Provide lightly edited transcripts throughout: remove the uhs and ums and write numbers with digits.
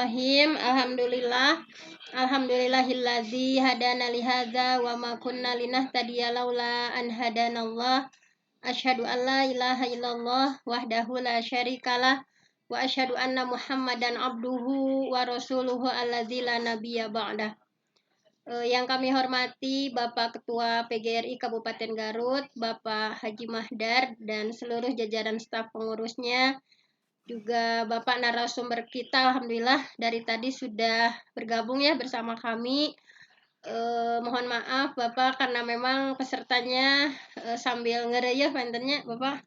Bismillahirrahmanirrahim. Alhamdulillahilladzi hadana li hadza wa ma kunna linahtadiya laula an hadanallah. Asyhadu an la ilaha illallah wahdahu la syarikalah wa asyhadu anna Muhammadan abduhu wa rasuluhu alladzi la nabiyya ba'dah. Yang kami hormati Bapak Ketua PGRI Kabupaten Garut, Bapak Haji Mahdar dan seluruh jajaran staf pengurusnya, juga Bapak narasumber kita, alhamdulillah dari tadi sudah bergabung ya bersama kami. Mohon maaf Bapak karena memang pesertanya sambil ngereyeh mantennya Bapak.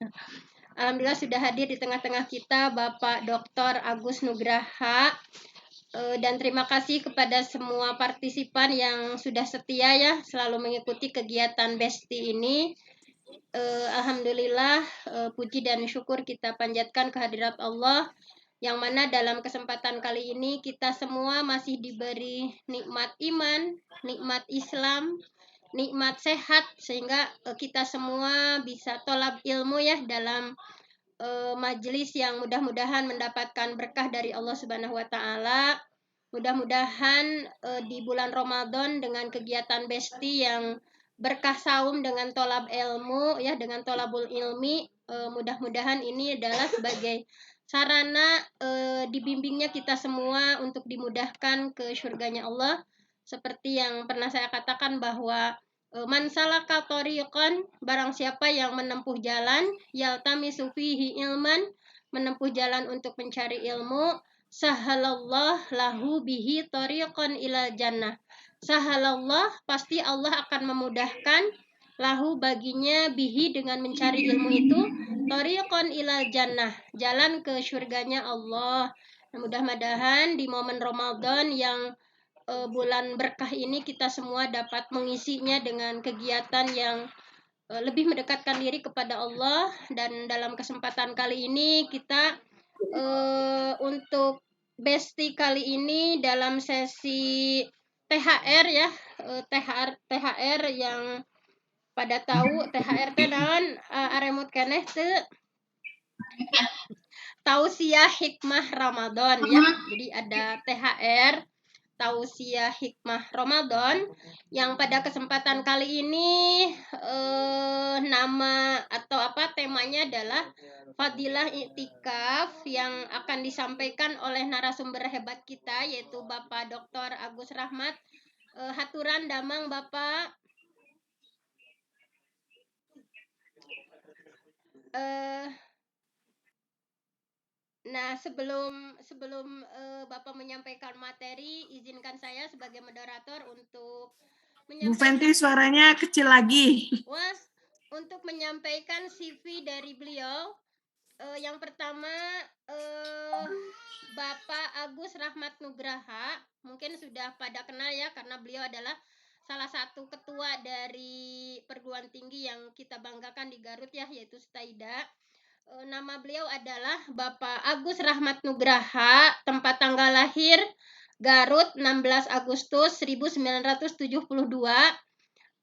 Alhamdulillah sudah hadir di tengah-tengah kita Bapak Dr. Agus Nugraha. Dan terima kasih kepada semua partisipan yang sudah setia ya selalu mengikuti kegiatan Besti ini. Alhamdulillah puji dan syukur kita panjatkan kehadirat Allah yang mana dalam kesempatan kali ini kita semua masih diberi nikmat iman, nikmat Islam, nikmat sehat sehingga kita semua bisa tolab ilmu ya dalam majelis yang mudah-mudahan mendapatkan berkah dari Allah Subhanahu wa taala. Mudah-mudahan di bulan Ramadan dengan kegiatan Besti yang berkah saum dengan tolab ilmu ya dengan tolabul ilmi, mudah-mudahan ini adalah sebagai sarana dibimbingnya kita semua untuk dimudahkan ke surganya Allah, seperti yang pernah saya katakan bahwa man salaka thoriqan, barang siapa yang menempuh jalan, yaltamisu fihi ilman, menempuh jalan untuk mencari ilmu, sahalallah lahu bihi thoriqan ila jannah. Sahalallah, pasti Allah akan memudahkan lahu baginya bihi dengan mencari ilmu itu thoriqan ila jannah, jalan ke surganya Allah. Mudah-mudahan di momen Ramadan yang bulan berkah ini kita semua dapat mengisinya dengan kegiatan yang lebih mendekatkan diri kepada Allah. Dan dalam kesempatan kali ini kita untuk Besti kali ini dalam sesi THR ya, THR yang pada tahu THR teh naon aremut keneh teu tausiah hikmah Ramadan ya. Jadi ada THR tausiah hikmah Ramadan yang pada kesempatan kali ini nama atau temanya adalah Fadilah Iktikaf yang akan disampaikan oleh narasumber hebat kita yaitu Bapak Dr. Agus Rahmat. Haturan damang Bapak. Nah, sebelum Bapak menyampaikan materi, izinkan saya sebagai moderator untuk Bu Fenty suaranya kecil lagi. Untuk menyampaikan CV dari beliau. Yang pertama Bapak Agus Rahmat Nugraha, mungkin sudah pada kenal ya karena beliau adalah salah satu ketua dari perguruan tinggi yang kita banggakan di Garut ya, yaitu Staida. Nama beliau adalah Bapak Agus Rahmat Nugraha, tempat tanggal lahir Garut 16 Agustus 1972.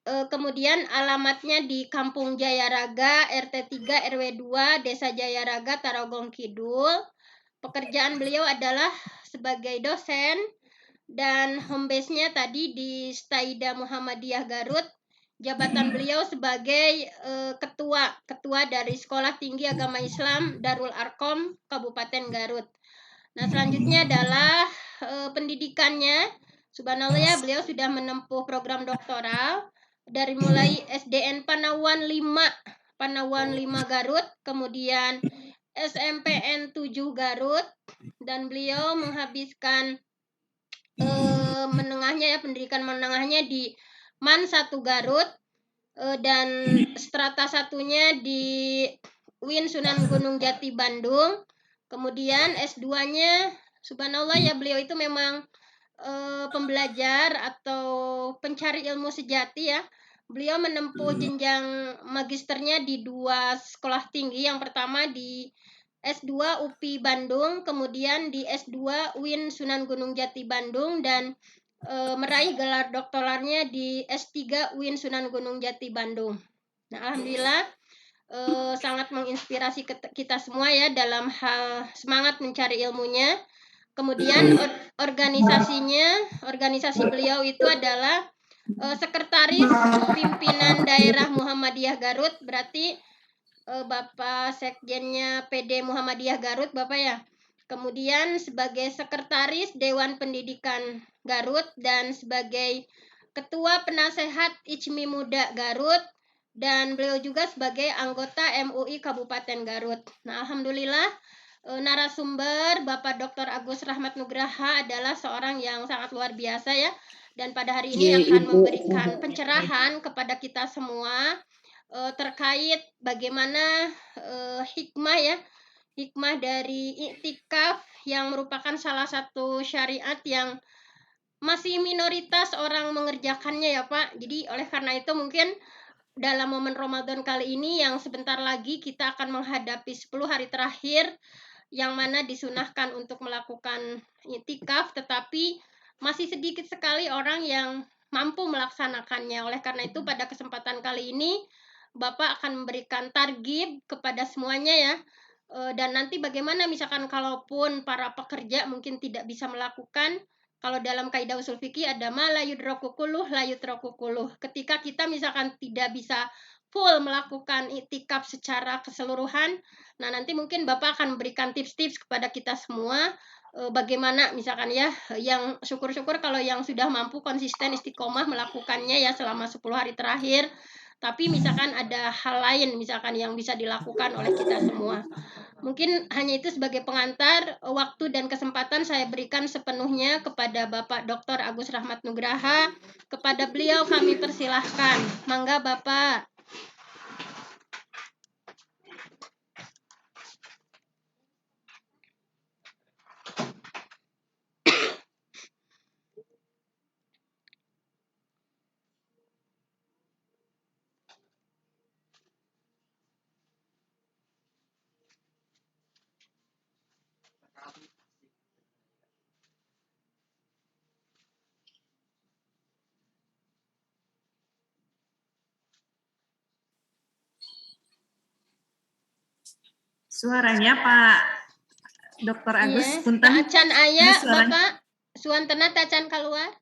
Kemudian alamatnya di Kampung Jayaraga, RT 3 RW 2, Desa Jayaraga, Tarogong Kidul. Pekerjaan beliau adalah sebagai dosen dan home base-nya tadi di Staida Muhammadiyah Garut. Jabatan beliau sebagai ketua dari Sekolah Tinggi Agama Islam Darul Arkom Kabupaten Garut. Nah, selanjutnya adalah pendidikannya. Subhanallah ya, beliau sudah menempuh program doktoral dari mulai SDN Panawan 5 Garut, kemudian SMPN 7 Garut, dan beliau menghabiskan pendidikan menengahnya di MAN 1 Garut, dan strata satunya di UIN Sunan Gunung Jati Bandung. Kemudian S2-nya subhanallah ya, beliau itu memang pembelajar atau pencari ilmu sejati ya. Beliau menempuh jenjang magisternya di 2 sekolah tinggi. Yang pertama di S2 UPI Bandung, kemudian di S2 UIN Sunan Gunung Jati Bandung, dan meraih gelar doktoralnya di S3 UIN Sunan Gunung Jati Bandung. Nah, alhamdulillah sangat menginspirasi kita semua ya dalam hal semangat mencari ilmunya. Kemudian organisasi beliau itu adalah Sekretaris Pimpinan Daerah Muhammadiyah Garut, berarti Bapak Sekjennya PD Muhammadiyah Garut, Bapak ya. Kemudian sebagai Sekretaris Dewan Pendidikan Garut dan sebagai Ketua Penasehat ICMI Muda Garut, dan beliau juga sebagai anggota MUI Kabupaten Garut. Nah, alhamdulillah narasumber Bapak Dr. Agus Rahmat Nugraha adalah seorang yang sangat luar biasa ya, dan pada hari ini akan memberikan pencerahan kepada kita semua terkait bagaimana hikmah dari iktikaf yang merupakan salah satu syariat yang masih minoritas orang mengerjakannya ya Pak. Jadi oleh karena itu mungkin dalam momen Ramadan kali ini yang sebentar lagi kita akan menghadapi 10 hari terakhir yang mana disunahkan untuk melakukan iktikaf, tetapi masih sedikit sekali orang yang mampu melaksanakannya. Oleh karena itu pada kesempatan kali ini Bapak akan memberikan targib kepada semuanya ya. Dan nanti bagaimana misalkan kalaupun para pekerja mungkin tidak bisa melakukan, kalau dalam kaidah usul fikih ada ma la yudraku kulluh la yutraku kulluh. Ketika kita misalkan tidak bisa full melakukan iktikaf secara keseluruhan, nah nanti mungkin Bapak akan memberikan tips-tips kepada kita semua bagaimana misalkan ya, yang syukur-syukur kalau yang sudah mampu konsisten istiqomah melakukannya ya selama 10 hari terakhir. Tapi misalkan ada hal lain misalkan yang bisa dilakukan oleh kita semua. Mungkin hanya itu sebagai pengantar, waktu dan kesempatan saya berikan sepenuhnya kepada Bapak Dr. Agus Rahmat Nugraha. Kepada beliau kami persilahkan. Mangga Bapak. Suaranya Pak Dr. Agus, Iya, punten. tacan aya Suara- Bapak, suantena tacan keluar.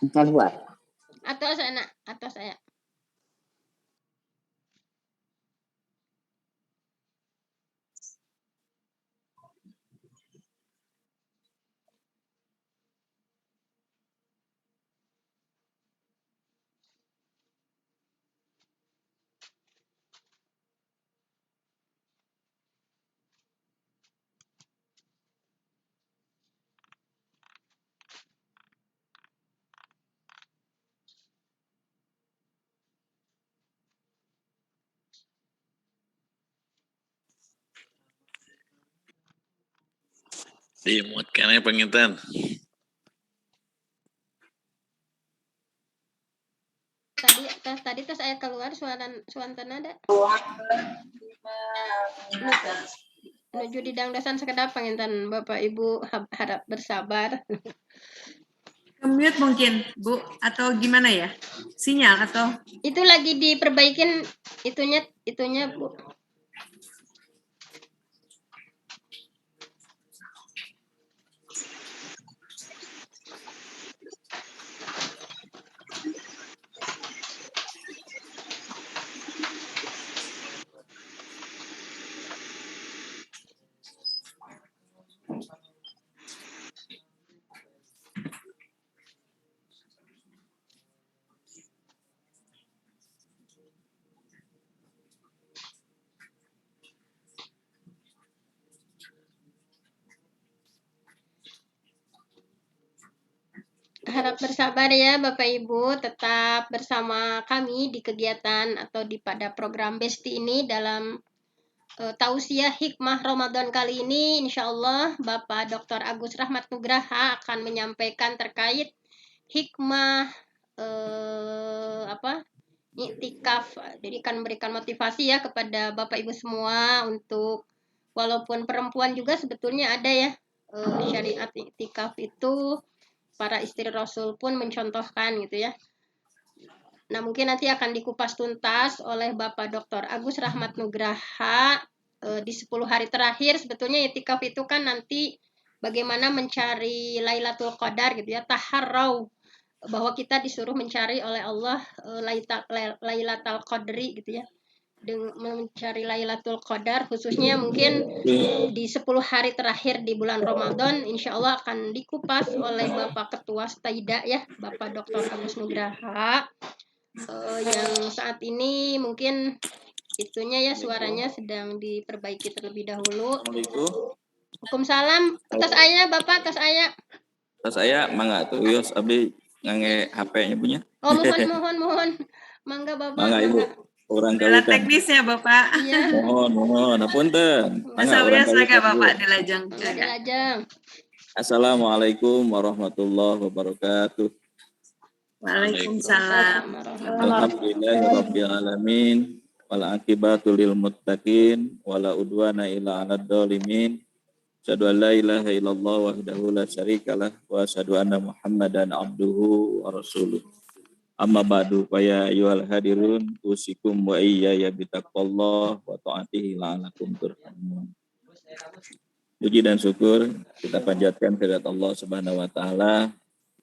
Keluar. Atau saya. Dimut kene penginten. Tadi saya keluar suantena ada. Menuju di dangdasan sekedap penginten Bapak Ibu harap bersabar. Mute mungkin Bu, atau gimana ya? Sinyal atau? Itu lagi diperbaikin itunya Bu. Harap bersabar ya Bapak Ibu, tetap bersama kami di kegiatan atau pada program Besti ini dalam tausiah hikmah Ramadan kali ini. Insya Allah Bapak Dr. Agus Rahmat Nugraha akan menyampaikan terkait hikmah iktikaf. Jadi akan memberikan motivasi ya kepada Bapak Ibu semua untuk, walaupun perempuan juga sebetulnya ada ya syariat iktikaf itu para istri Rasul pun mencontohkan gitu ya. Nah, mungkin nanti akan dikupas tuntas oleh Bapak Dr. Agus Rahmat Nugraha di 10 hari terakhir. Sebetulnya itikaf itu kan nanti bagaimana mencari Lailatul Qadar gitu ya, taharrau, bahwa kita disuruh mencari oleh Allah Lailatul Qadri gitu ya, dengan mencari Lailatul Qadar khususnya mungkin di 10 hari terakhir di bulan Ramadan, insya Allah akan dikupas oleh Bapak Ketua Staida ya, Bapak Dr. Agus Nugraha, yang saat ini mungkin itunya ya, suaranya sedang diperbaiki terlebih dahulu. Assalamualaikum. Waalaikumsalam. Atas ayah Bapak, atas ayah. Terus saya mangga tuh Yos abdi ngangge HP-nya punya. Oh, mohon. Mangga Bapak, Mangga Ibu. Orang Kendala kawitan. teknisnya Bapak. Iya, Mohon, apunten. Mangga Asal orang biasa kawitan. Bapak Bu. dilajang. Lajang. Assalamualaikum warahmatullahi wabarakatuh. Waalaikumsalam. Alhamdulillahirabbil alamin. Wal aqibatu lil muttaqin wala udwana illa 'alad dzalimin. Asyhadu an la ilaha illallah wahdahu la syarikalah wa asyhadu anna Muhammadan abduhu wa rasuluh. Amma ba'du fa ya ayyuhal hadirun usikum wa iyaya bitaqwallah wa ta'atihi la'alakum turhamun. Puji dan syukur kita panjatkan kehadirat Allah Subhanahu wa taala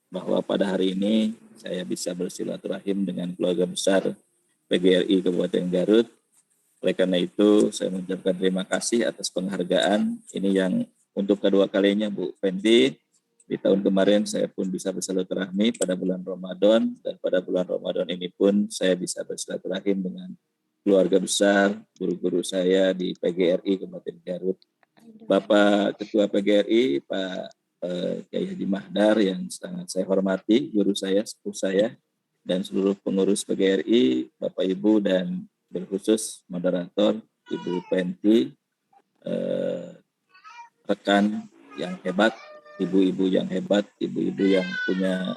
bahwa pada hari ini saya bisa bersilaturahim dengan keluarga besar PGRI Kabupaten Garut. Oleh karena itu, saya mengucapkan terima kasih atas penghargaan. Ini yang untuk kedua kalinya Bu Fenty. Di tahun kemarin saya pun bisa bersilaturahmi pada bulan Ramadan, dan pada bulan Ramadan ini pun saya bisa bersilaturahim dengan keluarga besar, guru-guru saya di PGRI Kabupaten Garut. Bapak Ketua PGRI, Pak Kiai Haji Mahdar yang sangat saya hormati, guru saya, sepuh saya, dan seluruh pengurus PGRI, Bapak Ibu, dan berkhusus moderator Ibu Fenty, rekan yang hebat, ibu-ibu yang hebat, ibu-ibu yang punya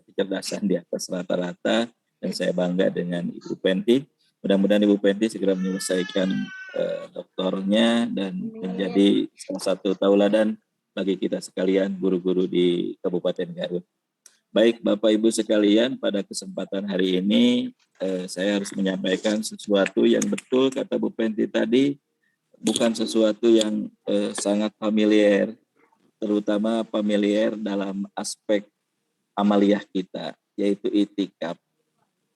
kecerdasan di atas rata-rata, dan saya bangga dengan Ibu Fenty. Mudah-mudahan Ibu Fenty segera menyelesaikan doktornya dan menjadi salah satu tauladan bagi kita sekalian guru-guru di Kabupaten Garut. Baik Bapak Ibu sekalian, pada kesempatan hari ini saya harus menyampaikan sesuatu yang betul kata Bu Fenty tadi, bukan sesuatu yang sangat familiar, terutama familiar dalam aspek amaliyah kita, yaitu itikaf.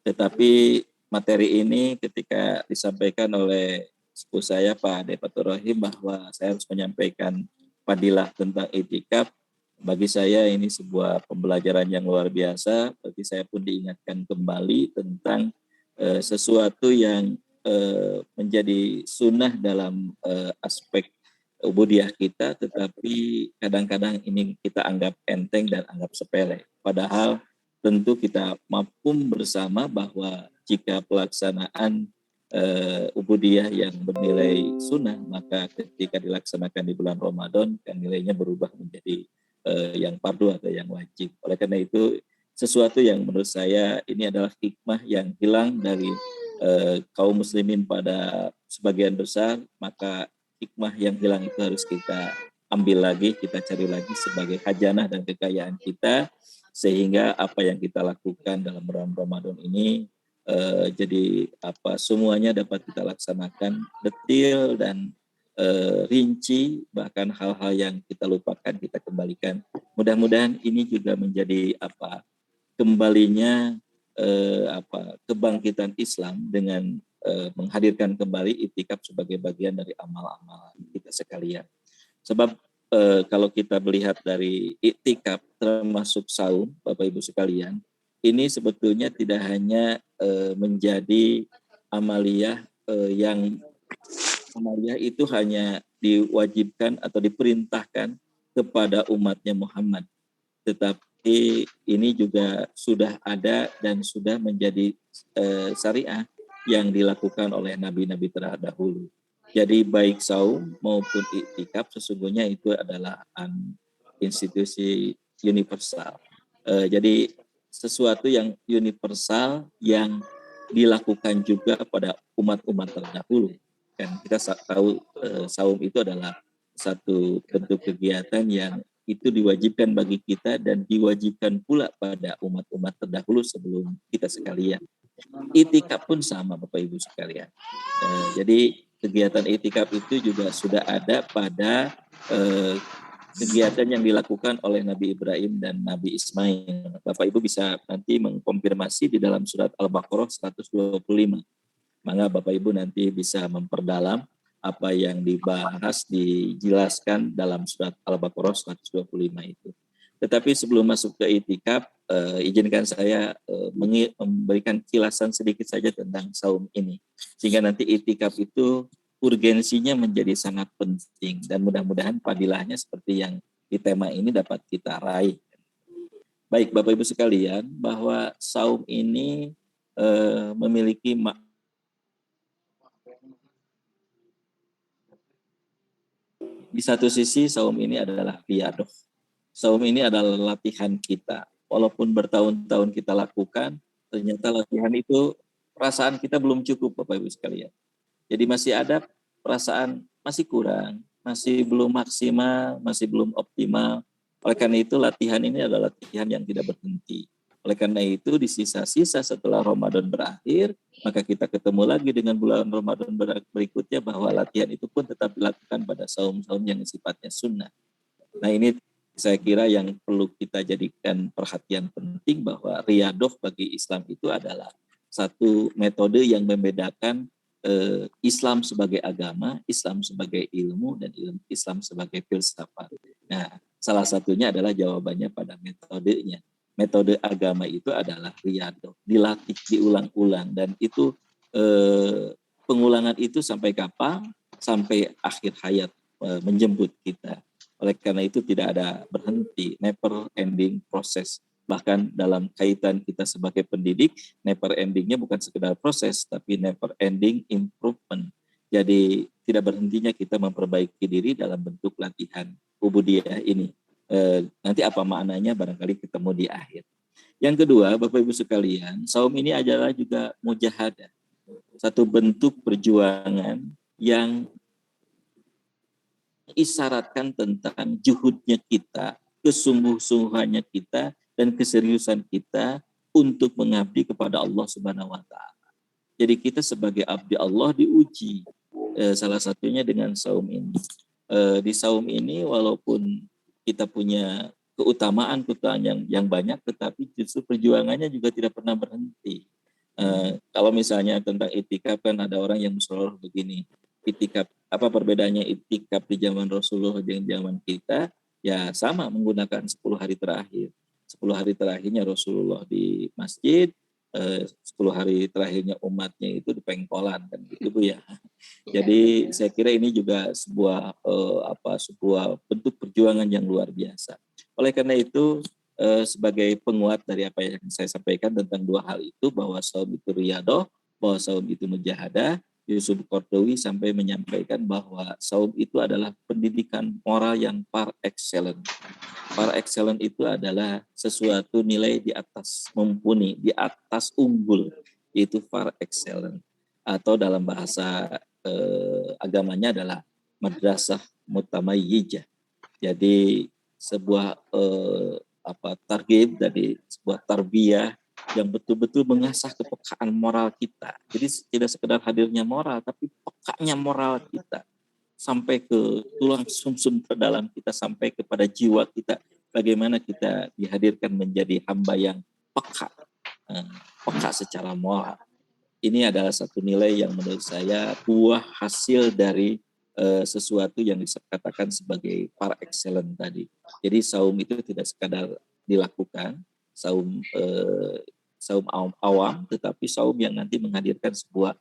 Tetapi materi ini ketika disampaikan oleh sepuh saya Pak Depatur Rahim bahwa saya harus menyampaikan fadilah tentang itikaf, bagi saya ini sebuah pembelajaran yang luar biasa. Bagi saya pun diingatkan kembali tentang sesuatu yang menjadi sunnah dalam aspek ubudiyah kita, tetapi kadang-kadang ini kita anggap enteng dan anggap sepele. Padahal tentu kita mafhum bersama bahwa jika pelaksanaan ubudiyah yang bernilai sunnah, maka ketika dilaksanakan di bulan Ramadan kan nilainya berubah menjadi yang fardu atau yang wajib. Oleh karena itu sesuatu yang menurut saya ini adalah hikmah yang hilang dari kaum muslimin pada sebagian besar, maka hikmah yang hilang itu harus kita ambil lagi, kita cari lagi sebagai khajanah dan kekayaan kita, sehingga apa yang kita lakukan dalam bulan Ramadan ini jadi semuanya dapat kita laksanakan detil dan rinci, bahkan hal-hal yang kita lupakan kita kembalikan. Mudah-mudahan ini juga menjadi kembalinya kebangkitan Islam dengan menghadirkan kembali itikaf sebagai bagian dari amal-amal kita sekalian. Sebab kalau kita melihat dari itikaf termasuk saum, Bapak Ibu sekalian, ini sebetulnya tidak hanya menjadi amaliyah yang amaliyah itu hanya diwajibkan atau diperintahkan kepada umatnya Muhammad, tetapi ini juga sudah ada dan sudah menjadi syariah yang dilakukan oleh nabi-nabi terdahulu. Jadi baik saum maupun iktikaf sesungguhnya itu adalah institusi universal. Jadi sesuatu yang universal yang dilakukan juga pada umat-umat terdahulu. Dan kita tahu saum itu adalah satu bentuk kegiatan yang itu diwajibkan bagi kita dan diwajibkan pula pada umat-umat terdahulu sebelum kita sekalian. Itikaf pun sama Bapak Ibu sekalian. Jadi kegiatan itikaf itu juga sudah ada pada kegiatan yang dilakukan oleh Nabi Ibrahim dan Nabi Ismail. Bapak Ibu bisa nanti mengkonfirmasi di dalam surat Al-Baqarah 125. Maka Bapak Ibu nanti bisa memperdalam apa yang dibahas, dijelaskan dalam surat Al-Baqarah 125 itu. Tetapi sebelum masuk ke itikaf, izinkan saya memberikan kilasan sedikit saja tentang saum ini. Sehingga nanti itikaf itu urgensinya menjadi sangat penting. Dan mudah-mudahan fadilahnya seperti yang di tema ini dapat kita raih. Baik Bapak Ibu sekalian, bahwa saum ini memiliki di satu sisi saum ini adalah riyadah. Saum ini adalah latihan kita. Walaupun bertahun-tahun kita lakukan, ternyata latihan itu perasaan kita belum cukup Bapak Ibu sekalian. Jadi masih ada perasaan masih kurang, masih belum maksimal, masih belum optimal. Oleh karena itu latihan ini adalah latihan yang tidak berhenti. Oleh karena itu di sisa-sisa setelah Ramadan berakhir, maka kita ketemu lagi dengan bulan Ramadan berikutnya bahwa latihan itu pun tetap dilakukan pada saum-saum yang sifatnya sunnah. Nah ini saya kira yang perlu kita jadikan perhatian penting bahwa riyadah bagi Islam itu adalah satu metode yang membedakan Islam sebagai agama, Islam sebagai ilmu, dan Islam sebagai filsafat. Nah, salah satunya adalah jawabannya pada metodenya. Metode agama itu adalah riyadah, dilatih, diulang-ulang, dan itu pengulangan itu sampai kapan? Sampai akhir hayat menjemput kita. Oleh karena itu tidak ada berhenti, never ending proses. Bahkan dalam kaitan kita sebagai pendidik, never endingnya bukan sekedar proses, tapi never ending improvement. Jadi tidak berhentinya kita memperbaiki diri dalam bentuk latihan ubudiyah ini. Nanti apa maknanya barangkali ketemu di akhir. Yang kedua, Bapak Ibu sekalian, saum ini adalah juga mujahadah. Satu bentuk perjuangan yang isyaratkan tentang juhudnya kita, kesungguh-sungguhannya kita, dan keseriusan kita untuk mengabdi kepada Allah Subhanahu wa Ta'ala. Jadi kita sebagai abdi Allah diuji, salah satunya dengan saum ini. Di saum ini walaupun kita punya keutamaan yang banyak, tetapi justru perjuangannya juga tidak pernah berhenti. Kalau misalnya tentang itikaf kan ada orang yang musolah begini, itikaf apa perbedaannya itikaf di zaman Rasulullah dengan zaman kita? Ya sama, menggunakan 10 hari terakhir. 10 hari terakhirnya Rasulullah di masjid, 10 hari terakhirnya umatnya itu di pengkolan kan gitu Bu ya. Jadi saya kira ini juga sebuah sebuah bentuk perjuangan yang luar biasa. Oleh karena itu sebagai penguat dari apa yang saya sampaikan tentang dua hal itu, bahwa saum itu riyadah, bahwa saum itu mujahadah, Yusuf Qardawi sampai menyampaikan bahwa saum itu adalah pendidikan moral yang par excellence. Par excellence itu adalah sesuatu nilai di atas mumpuni, di atas unggul, yaitu par excellence. Atau dalam bahasa agamanya adalah madrasah mutamayyijah. Jadi sebuah targhib dari sebuah tarbiyah yang betul-betul mengasah kepekaan moral kita. Jadi tidak sekedar hadirnya moral, tapi pekanya moral kita sampai ke tulang sumsum terdalam kita, sampai kepada jiwa kita. Bagaimana kita dihadirkan menjadi hamba yang peka secara moral. Ini adalah satu nilai yang menurut saya buah hasil dari sesuatu yang dikatakan sebagai par excellence tadi. Jadi saum itu tidak sekadar dilakukan, saum awam, tetapi saum yang nanti menghadirkan sebuah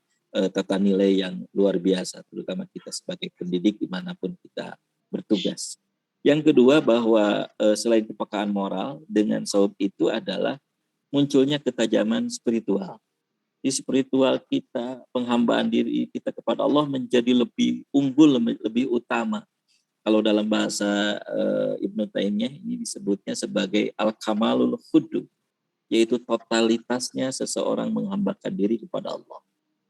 tata nilai yang luar biasa, terutama kita sebagai pendidik dimanapun kita bertugas. Yang kedua, bahwa selain kepekaan moral, dengan saum itu adalah munculnya ketajaman spiritual. Di spiritual kita, penghambaan diri kita kepada Allah menjadi lebih unggul, lebih utama. Kalau dalam bahasa Ibnu Taimiyah ini disebutnya sebagai al-kamalul khudu, yaitu totalitasnya seseorang menghambakan diri kepada Allah.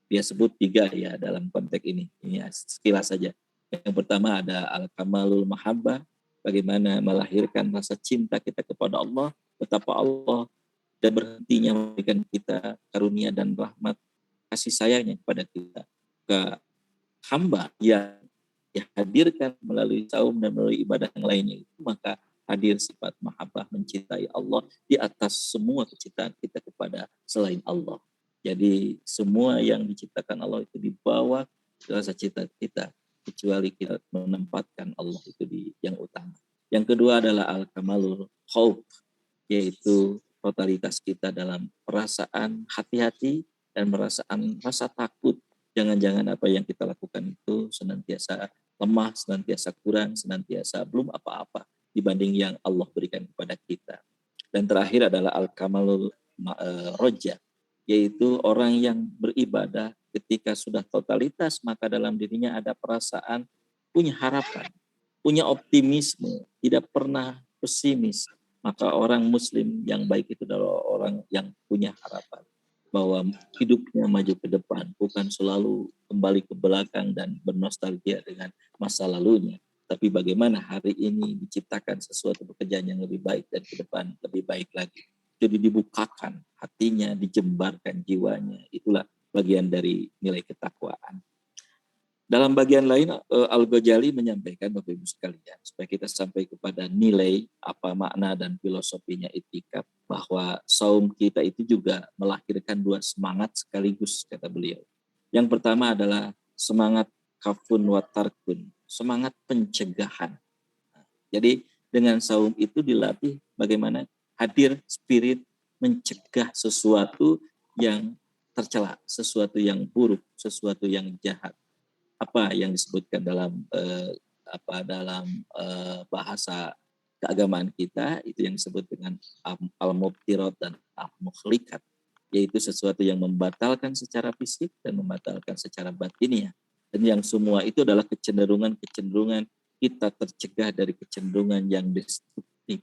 Dia sebut 3 ya dalam konteks ini sekilas saja. Yang pertama ada al-kamalul mahabbah, bagaimana melahirkan rasa cinta kita kepada Allah, betapa Allah dan berhentinya memberikan kita karunia dan rahmat kasih sayangnya kepada kita ke hamba yang dihadirkan melalui saum dan melalui ibadah yang lainnya itu, maka hadir sifat mahabbah mencintai Allah di atas semua kecintaan kita kepada selain Allah. Jadi semua yang diciptakan Allah itu dibawa rasa cinta kita, kecuali kita menempatkan Allah itu di yang utama. Yang kedua adalah al-kamalul khauf, yaitu totalitas kita dalam perasaan hati-hati dan perasaan rasa takut. Jangan-jangan apa yang kita lakukan itu senantiasa lemah, senantiasa kurang, senantiasa belum apa-apa dibanding yang Allah berikan kepada kita. Dan terakhir adalah al-kamalul roja, yaitu orang yang beribadah ketika sudah totalitas, maka dalam dirinya ada perasaan punya harapan, punya optimisme, tidak pernah pesimis. Maka orang muslim yang baik itu adalah orang yang punya harapan bahwa hidupnya maju ke depan, bukan selalu kembali ke belakang dan bernostalgia dengan masa lalunya. Tapi bagaimana hari ini diciptakan sesuatu pekerjaan yang lebih baik dan ke depan lebih baik lagi. Jadi dibukakan hatinya, dijembarkan jiwanya. Itulah bagian dari nilai ketakwaan. Dalam bagian lain, Al-Ghazali menyampaikan Bapak Ibu sekalian, supaya kita sampai kepada nilai apa makna dan filosofinya itikaf, bahwa saum kita itu juga melahirkan dua semangat sekaligus, kata beliau. Yang pertama adalah semangat kafun wa tarkun, semangat pencegahan. Jadi dengan saum itu dilatih bagaimana hadir spirit mencegah sesuatu yang tercela, sesuatu yang buruk, sesuatu yang jahat. Apa yang disebutkan dalam bahasa keagamaan kita itu yang disebut dengan al-mubtirat dan al-mukhlikat, yaitu sesuatu yang membatalkan secara fisik dan membatalkan secara batiniah. Dan yang semua itu adalah kecenderungan kita tercegah dari kecenderungan yang destruktif.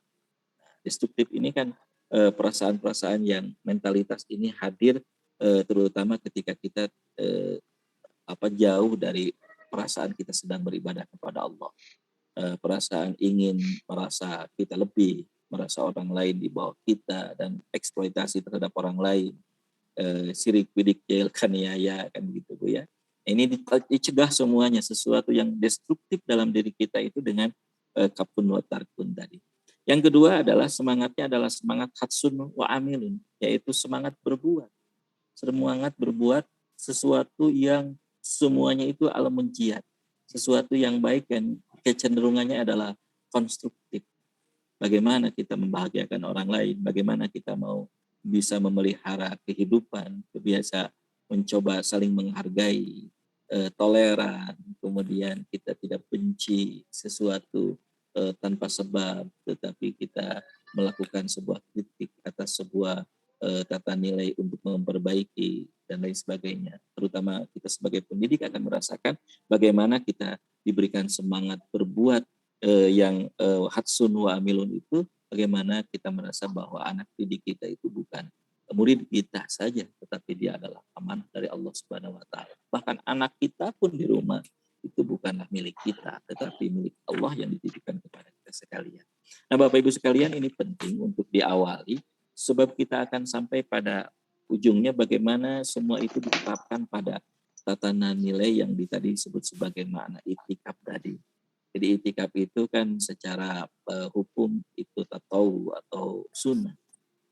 Destruktif ini kan perasaan-perasaan yang mentalitas ini hadir terutama ketika kita jauh dari perasaan kita sedang beribadah kepada Allah. Perasaan ingin merasa kita lebih, merasa orang lain di bawah kita, dan eksploitasi terhadap orang lain. Sirik bidik jail kaniaya, kan begitu Bu ya. Ini dicegah semuanya, sesuatu yang destruktif dalam diri kita itu dengan kafun wa tarkun tadi. Yang kedua adalah semangatnya adalah semangat hatsun wa amilun, yaitu semangat berbuat. Semangat berbuat sesuatu yang semuanya itu alamun jihad, sesuatu yang baik dan kecenderungannya adalah konstruktif. Bagaimana kita membahagiakan orang lain, bagaimana kita mau bisa memelihara kehidupan, biasa mencoba saling menghargai, toleran, kemudian kita tidak benci sesuatu tanpa sebab, tetapi kita melakukan sebuah kritik atas sebuah tata nilai untuk memperbaiki dan lain sebagainya. Terutama kita sebagai pendidik akan merasakan bagaimana kita diberikan semangat berbuat yang hatsun wa amilun itu, bagaimana kita merasa bahwa anak didik kita itu bukan murid kita saja, tetapi dia adalah amanah dari Allah Subhanahu wa taala. Bahkan anak kita pun di rumah itu bukanlah milik kita, tetapi milik Allah yang dititipkan kepada kita sekalian. Nah, Bapak Ibu sekalian, ini penting untuk diawali, sebab kita akan sampai pada ujungnya bagaimana semua itu ditetapkan pada tatanan nilai yang tadi disebut sebagai makna itikaf tadi. Jadi itikaf itu kan secara hukum itu tatawu atau sunnah.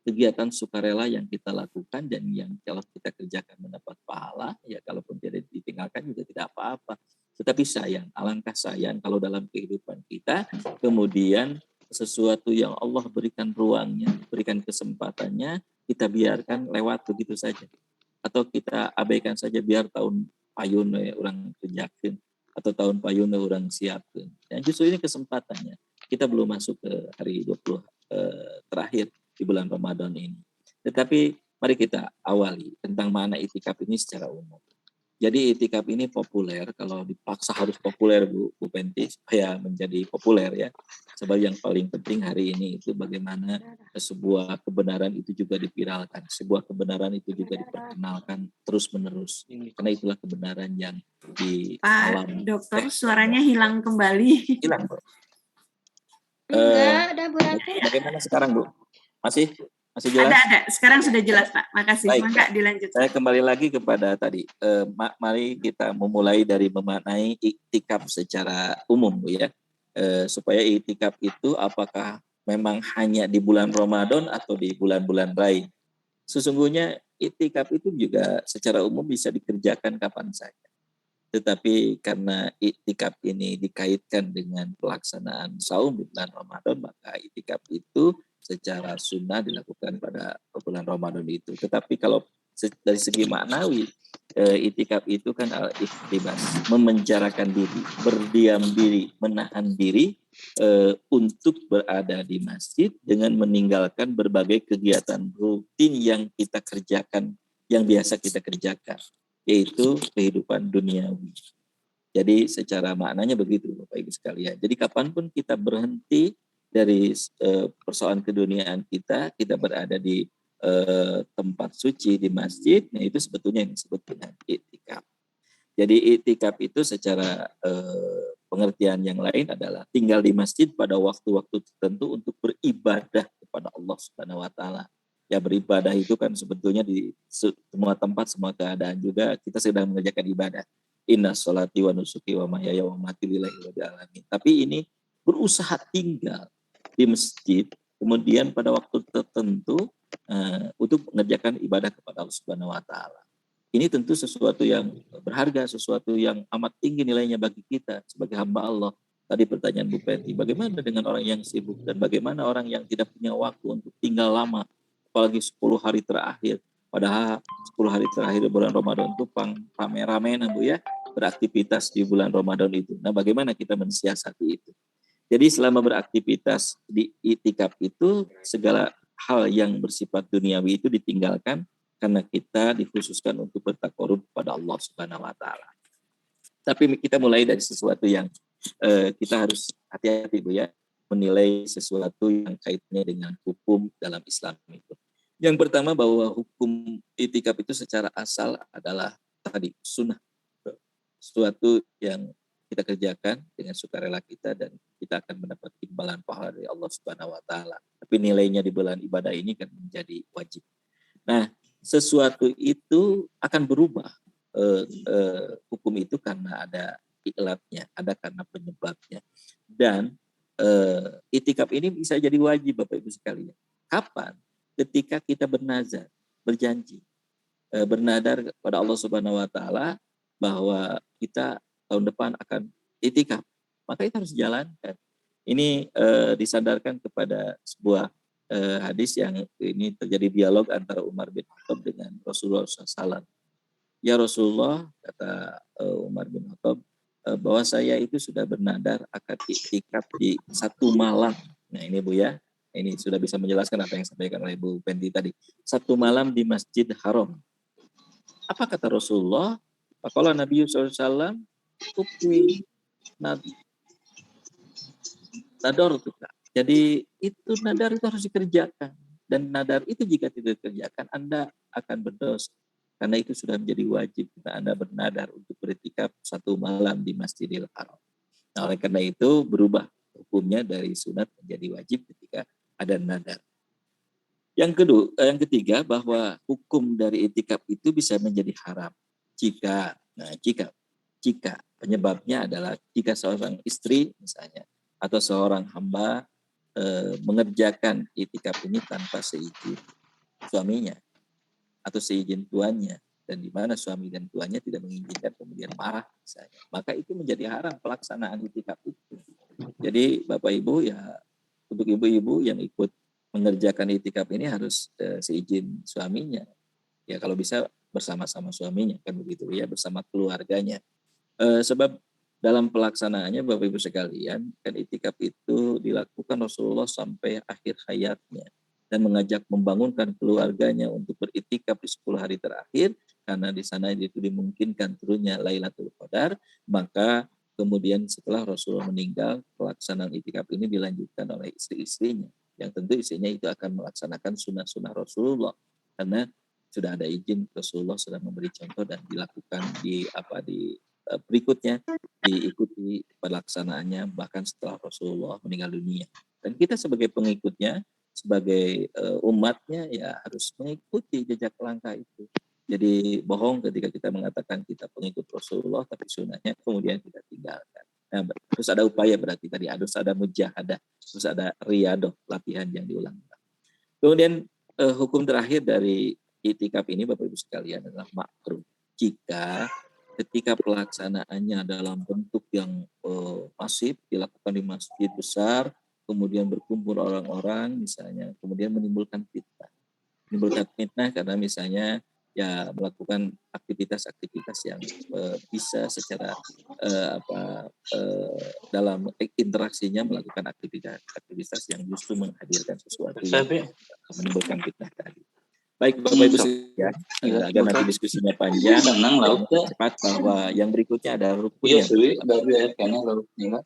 Kegiatan sukarela yang kita lakukan dan yang kalau kita kerjakan mendapat pahala, ya kalaupun tidak ditinggalkan juga tidak apa-apa. Tetapi sayang, alangkah sayang kalau dalam kehidupan kita kemudian sesuatu yang Allah berikan ruangnya, berikan kesempatannya, kita biarkan lewat begitu saja. Atau kita abaikan saja biar tahun payun orang kerjakan, atau tahun payun orang siapkan. Dan justru ini kesempatannya. Kita belum masuk ke hari 20 terakhir di bulan Ramadan ini. Tetapi mari kita awali tentang makna itikaf ini secara umum. Jadi itikaf ini populer, kalau dipaksa harus populer Bu Penti, supaya menjadi populer ya. Sebab yang paling penting hari ini itu bagaimana sebuah kebenaran itu juga dipiralkan, sebuah kebenaran itu juga diperkenalkan terus-menerus. Karena itulah kebenaran yang di Pak alam. Dokter, suaranya hilang kembali. Hilang, Bro. Enggak, udah berakhir. Bagaimana sekarang, Bu? Masih jelas? Ada. Sekarang sudah jelas, Pak. Makasih. Baik. Mangga dilanjut. Saya kembali lagi kepada tadi. Mari kita memulai dari memaknai iktikaf secara umum, Bu ya. Supaya iktikaf itu apakah memang hanya di bulan Ramadan atau di bulan-bulan lain. Sesungguhnya iktikaf itu juga secara umum bisa dikerjakan kapan saja. Tetapi karena iktikaf ini dikaitkan dengan pelaksanaan saum di bulan Ramadan, maka iktikaf itu secara sunnah dilakukan pada bulan Ramadan itu. Tetapi kalau dari segi maknawi, iktikaf itu kan al-ihtibas, memenjarakan diri, berdiam diri, menahan diri untuk berada di masjid dengan meninggalkan berbagai kegiatan rutin yang kita kerjakan, yang biasa kita kerjakan, yaitu kehidupan duniawi. Jadi secara maknanya begitu Bapak Ibu sekalian. Jadi kapanpun kita berhenti dari persoalan keduniaan kita berada di tempat suci di masjid, nah itu sebetulnya yang disebut dengan iktikaf. Jadi iktikaf itu secara pengertian yang lain adalah tinggal di masjid pada waktu-waktu tertentu untuk beribadah kepada Allah Subhanahu wa taala. Ya, beribadah itu kan sebetulnya di semua tempat, semua keadaan juga kita sedang mengerjakan ibadah. Inna sholati wa nusuki wa mahyaya wa mamati lillahi rabbil alamin. Tapi ini berusaha tinggal di masjid, kemudian pada waktu tertentu untuk mengerjakan ibadah kepada Allah Subhanahu wa taala. Ini tentu sesuatu yang berharga, sesuatu yang amat tinggi nilainya bagi kita sebagai hamba Allah. Tadi pertanyaan Bu Peti, bagaimana dengan orang yang sibuk dan bagaimana orang yang tidak punya waktu untuk tinggal lama, apalagi 10 hari terakhir. Padahal 10 hari terakhir bulan Ramadan itu rame-rame Bu ya, beraktivitas di bulan Ramadan itu. Nah, bagaimana kita mensiasati itu? Jadi selama beraktivitas di iktikaf itu segala hal yang bersifat duniawi itu ditinggalkan karena kita dikhususkan untuk bertakarub pada Allah Subhanahu wa taala. Tapi kita mulai dari sesuatu yang kita harus hati-hati Bu ya, menilai sesuatu yang kaitannya dengan hukum dalam Islam itu. Yang pertama bahwa hukum iktikaf itu secara asal adalah tadi sunnah. Sesuatu yang kita kerjakan dengan sukarela kita dan kita akan mendapat imbalan pahala dari Allah Subhanahu wa taala. Tapi nilainya di bulan ibadah ini kan menjadi wajib. Nah, sesuatu itu akan berubah hukum itu karena ada ilatnya, ada karena penyebabnya. Dan iktikaf ini bisa jadi wajib Bapak Ibu sekalian. Kapan? Ketika kita bernazar, berjanji, bernadar kepada Allah Subhanahu wa taala bahwa kita tahun depan akan iktikaf, maka itu harus dijalankan. Ini disandarkan kepada sebuah hadis yang ini terjadi dialog antara Umar bin Khattab dengan Rasulullah SAW. Ya Rasulullah, kata Umar bin Khattab, bahwa saya itu sudah bernadar akan iktikaf di satu malam. Nah ini Bu ya, ini sudah bisa menjelaskan apa yang disampaikan oleh Bu Pendi tadi. Satu malam di Masjid Haram. Apa kata Rasulullah? Faqala Nabi SAW, ukwi nadar itu Kak. Jadi itu nadar itu harus dikerjakan. Dan nadar itu jika tidak dikerjakan, Anda akan berdosa. Karena itu sudah menjadi wajib jika Anda bernadar untuk beriktikaf satu malam di Masjidil Haram. Nah, oleh karena itu berubah hukumnya dari sunat menjadi wajib ketika ada nadar. Yang ketiga bahwa hukum dari iktikaf itu bisa menjadi haram jika penyebabnya adalah jika seorang istri misalnya atau seorang hamba mengerjakan iktikaf ini tanpa seizin suaminya atau seizin tuannya, dan di mana suami dan tuannya tidak mengizinkan kemudian marah misalnya, maka itu menjadi haram pelaksanaan iktikaf itu. Jadi Bapak Ibu ya, untuk ibu-ibu yang ikut mengerjakan iktikaf ini harus seizin suaminya. Ya kalau bisa bersama-sama suaminya kan begitu ya, bersama keluarganya. Sebab dalam pelaksanaannya Bapak Ibu sekalian, kan iktikaf itu dilakukan Rasulullah sampai akhir hayatnya dan mengajak membangunkan keluarganya untuk beriktikaf di 10 hari terakhir karena di sana itu dimungkinkan turunnya Lailatul Qadar. Maka kemudian setelah Rasulullah meninggal, pelaksanaan iktikaf ini dilanjutkan oleh istri-istrinya, yang tentu istrinya itu akan melaksanakan sunnah-sunnah Rasulullah karena sudah ada izin Rasulullah sudah memberi contoh dan dilakukan di berikutnya diikuti pelaksanaannya bahkan setelah Rasulullah meninggal dunia. Dan kita sebagai pengikutnya, sebagai umatnya ya harus mengikuti jejak langkah itu. Jadi bohong ketika kita mengatakan kita pengikut Rasulullah, tapi sunnahnya kemudian kita tinggalkan. Nah, terus ada upaya berarti tadi, harus ada mujahadah, terus ada riyadah, latihan yang diulang-ulang. Kemudian hukum terakhir dari itikaf ini Bapak Ibu sekalian adalah makruh. Jika ketika pelaksanaannya dalam bentuk yang masif, dilakukan di masjid besar, kemudian berkumpul orang-orang misalnya, kemudian menimbulkan fitnah. Menimbulkan fitnah karena misalnya ya melakukan aktivitas-aktivitas yang bisa secara dalam interaksinya melakukan aktivitas yang justru menghadirkan sesuatu yang menimbulkan fitnah tadi. Baik Bapak Ibu sekalian, agar nanti diskusinya panjang, cepat bahwa yang berikutnya ada rukunnya.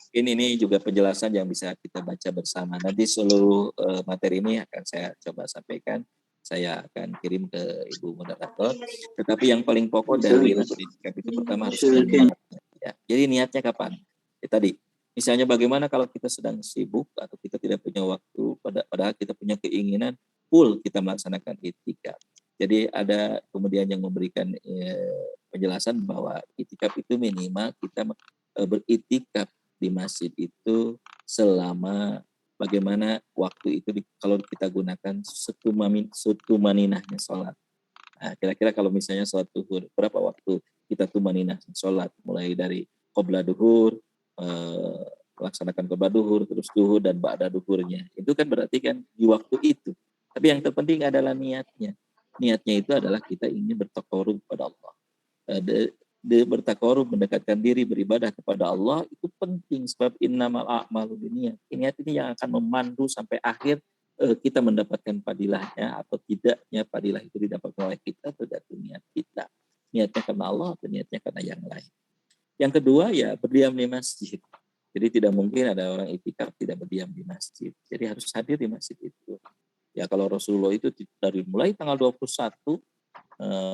Ini juga penjelasan yang bisa kita baca bersama. Nanti seluruh materi ini akan saya coba sampaikan. Saya akan kirim ke Ibu Moderator. Tetapi yang paling pokok dari itikaf itu pertama harus niatnya. Ya. Jadi niatnya kapan? Ya, tadi, misalnya bagaimana kalau kita sedang sibuk atau kita tidak punya waktu, padahal kita punya keinginan full kita melaksanakan itikaf. Jadi ada kemudian yang memberikan penjelasan bahwa itikaf itu minimal kita beritikaf di masjid itu selama bagaimana waktu itu kalau kita gunakan setumaninahnya sholat. Nah, kira-kira kalau misalnya sholat duhur, berapa waktu kita tumaninah sholat? Mulai dari qobla duhur, melaksanakan qobla duhur, terus duhur dan ba'da duhurnya. Itu kan berarti kan di waktu itu. Tapi yang terpenting adalah niatnya. Niatnya itu adalah kita ingin bertakarub kepada Allah. Bertakarub, mendekatkan diri, beribadah kepada Allah itu penting sebab innamal a'malu binniyat. Niat ini yang akan memandu sampai akhir kita mendapatkan padilahnya atau tidaknya padilah itu didapatkan oleh kita tergantung niat kita. Niatnya karena Allah atau niatnya karena yang lain. Yang kedua ya berdiam di masjid. Jadi tidak mungkin ada orang itikaf tidak berdiam di masjid. Jadi harus hadir di masjid itu. Ya kalau Rasulullah itu dari mulai tanggal 21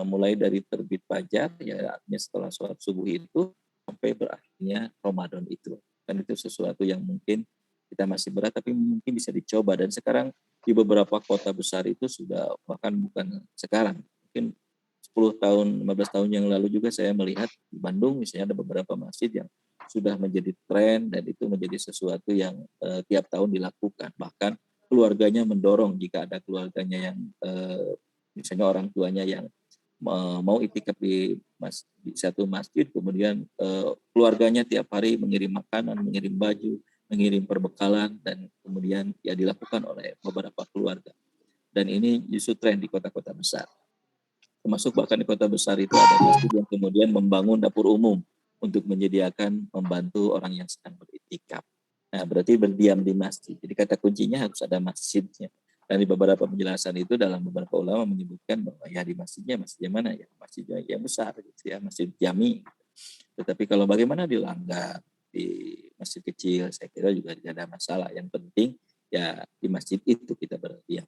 mulai dari terbit fajar ya artinya setelah sholat subuh itu sampai berakhirnya Ramadan itu. Dan itu sesuatu yang mungkin kita masih berat tapi mungkin bisa dicoba dan sekarang di beberapa kota besar itu sudah bahkan bukan sekarang mungkin 10 tahun 15 tahun yang lalu juga saya melihat di Bandung misalnya ada beberapa masjid yang sudah menjadi tren dan itu menjadi sesuatu yang tiap tahun dilakukan bahkan keluarganya mendorong jika ada keluarganya yang misalnya orang tuanya yang mau itikaf di satu masjid kemudian keluarganya tiap hari mengirim makanan, mengirim baju, mengirim perbekalan dan kemudian ya dilakukan oleh beberapa keluarga. Dan ini justru tren di kota-kota besar. Termasuk bahkan di kota besar itu ada masjid yang kemudian membangun dapur umum untuk menyediakan membantu orang yang sedang beritikaf. Nah, berarti berdiam di masjid. Jadi kata kuncinya harus ada masjidnya. Dan di beberapa penjelasan itu dalam beberapa ulama menyebutkan bahwa ya di masjidnya mana ya masjid yang besar gitu ya, masjid jami. Tetapi kalau bagaimana dilanggar di masjid kecil saya kira juga tidak ada masalah. Yang penting ya di masjid itu kita berdiam.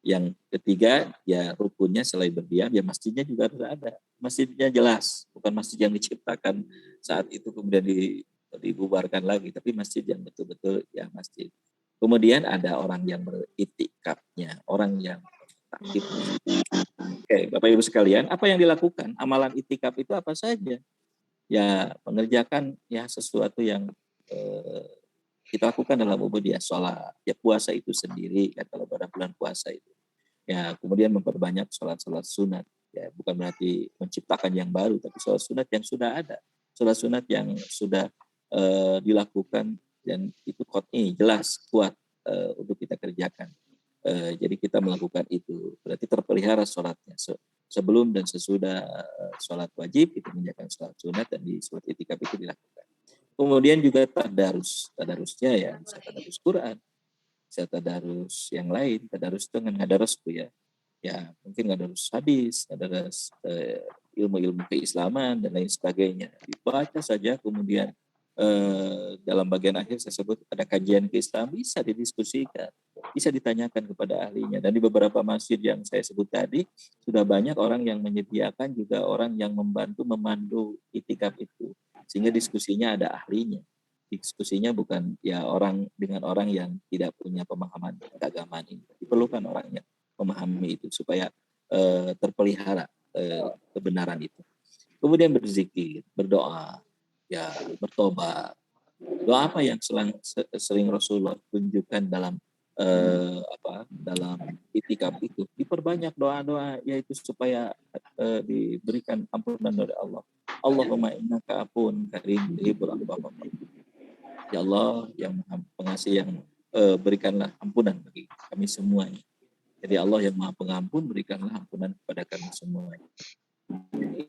Yang ketiga ya rukunnya selain berdiam ya masjidnya juga harus ada. Masjidnya jelas, bukan masjid yang diciptakan saat itu kemudian dibubarkan lagi, tapi masjid yang betul-betul ya masjid. Kemudian ada orang yang beritikafnya, orang yang takif. Oke, Bapak Ibu sekalian, apa yang dilakukan? Amalan itikaf itu apa saja? Ya, mengerjakan ya sesuatu yang kita lakukan dalam ubudiyah sholat. Ya puasa itu sendiri, kan kalau pada bulan puasa itu. Ya, kemudian memperbanyak sholat-sholat sunat. Ya, bukan berarti menciptakan yang baru, tapi sholat sunat yang sudah ada. Sholat sunat yang sudah dilakukan dan itu jelas kuat untuk kita kerjakan. Jadi kita melakukan itu berarti terpelihara sholatnya sebelum dan sesudah sholat wajib itu menjalankan sholat sunat dan di sholat itikaf itu dilakukan. Kemudian juga tadarusnya ya bisa tadarus Quran, bisa tadarus yang lain, tadarus itu dengan tadarus ya mungkin tadarus hadis, tadarus ilmu-ilmu keislaman dan lain sebagainya dibaca saja kemudian dalam bagian akhir saya sebut ada kajian Islam bisa didiskusikan, bisa ditanyakan kepada ahlinya dan di beberapa masjid yang saya sebut tadi sudah banyak orang yang menyediakan juga orang yang membantu memandu itikaf itu sehingga diskusinya ada ahlinya. diskusinya bukan ya orang dengan orang yang tidak punya pemahaman keagamaan ini. Diperlukan orang yang memahami itu supaya terpelihara kebenaran itu. Kemudian berzikir, berdoa, ya bertobat. Doa apa yang sering Rasulullah tunjukkan dalam dalam itikaf itu? Diperbanyak doa-doa, yaitu supaya diberikan ampunan dari Allah. Allahumma innaka afun karim tuhibbul afwa. Ya Allah yang Maha Pengasih, yang berikanlah ampunan bagi kami semuanya. Jadi Allah yang Maha Pengampun, berikanlah ampunan kepada kami semuanya.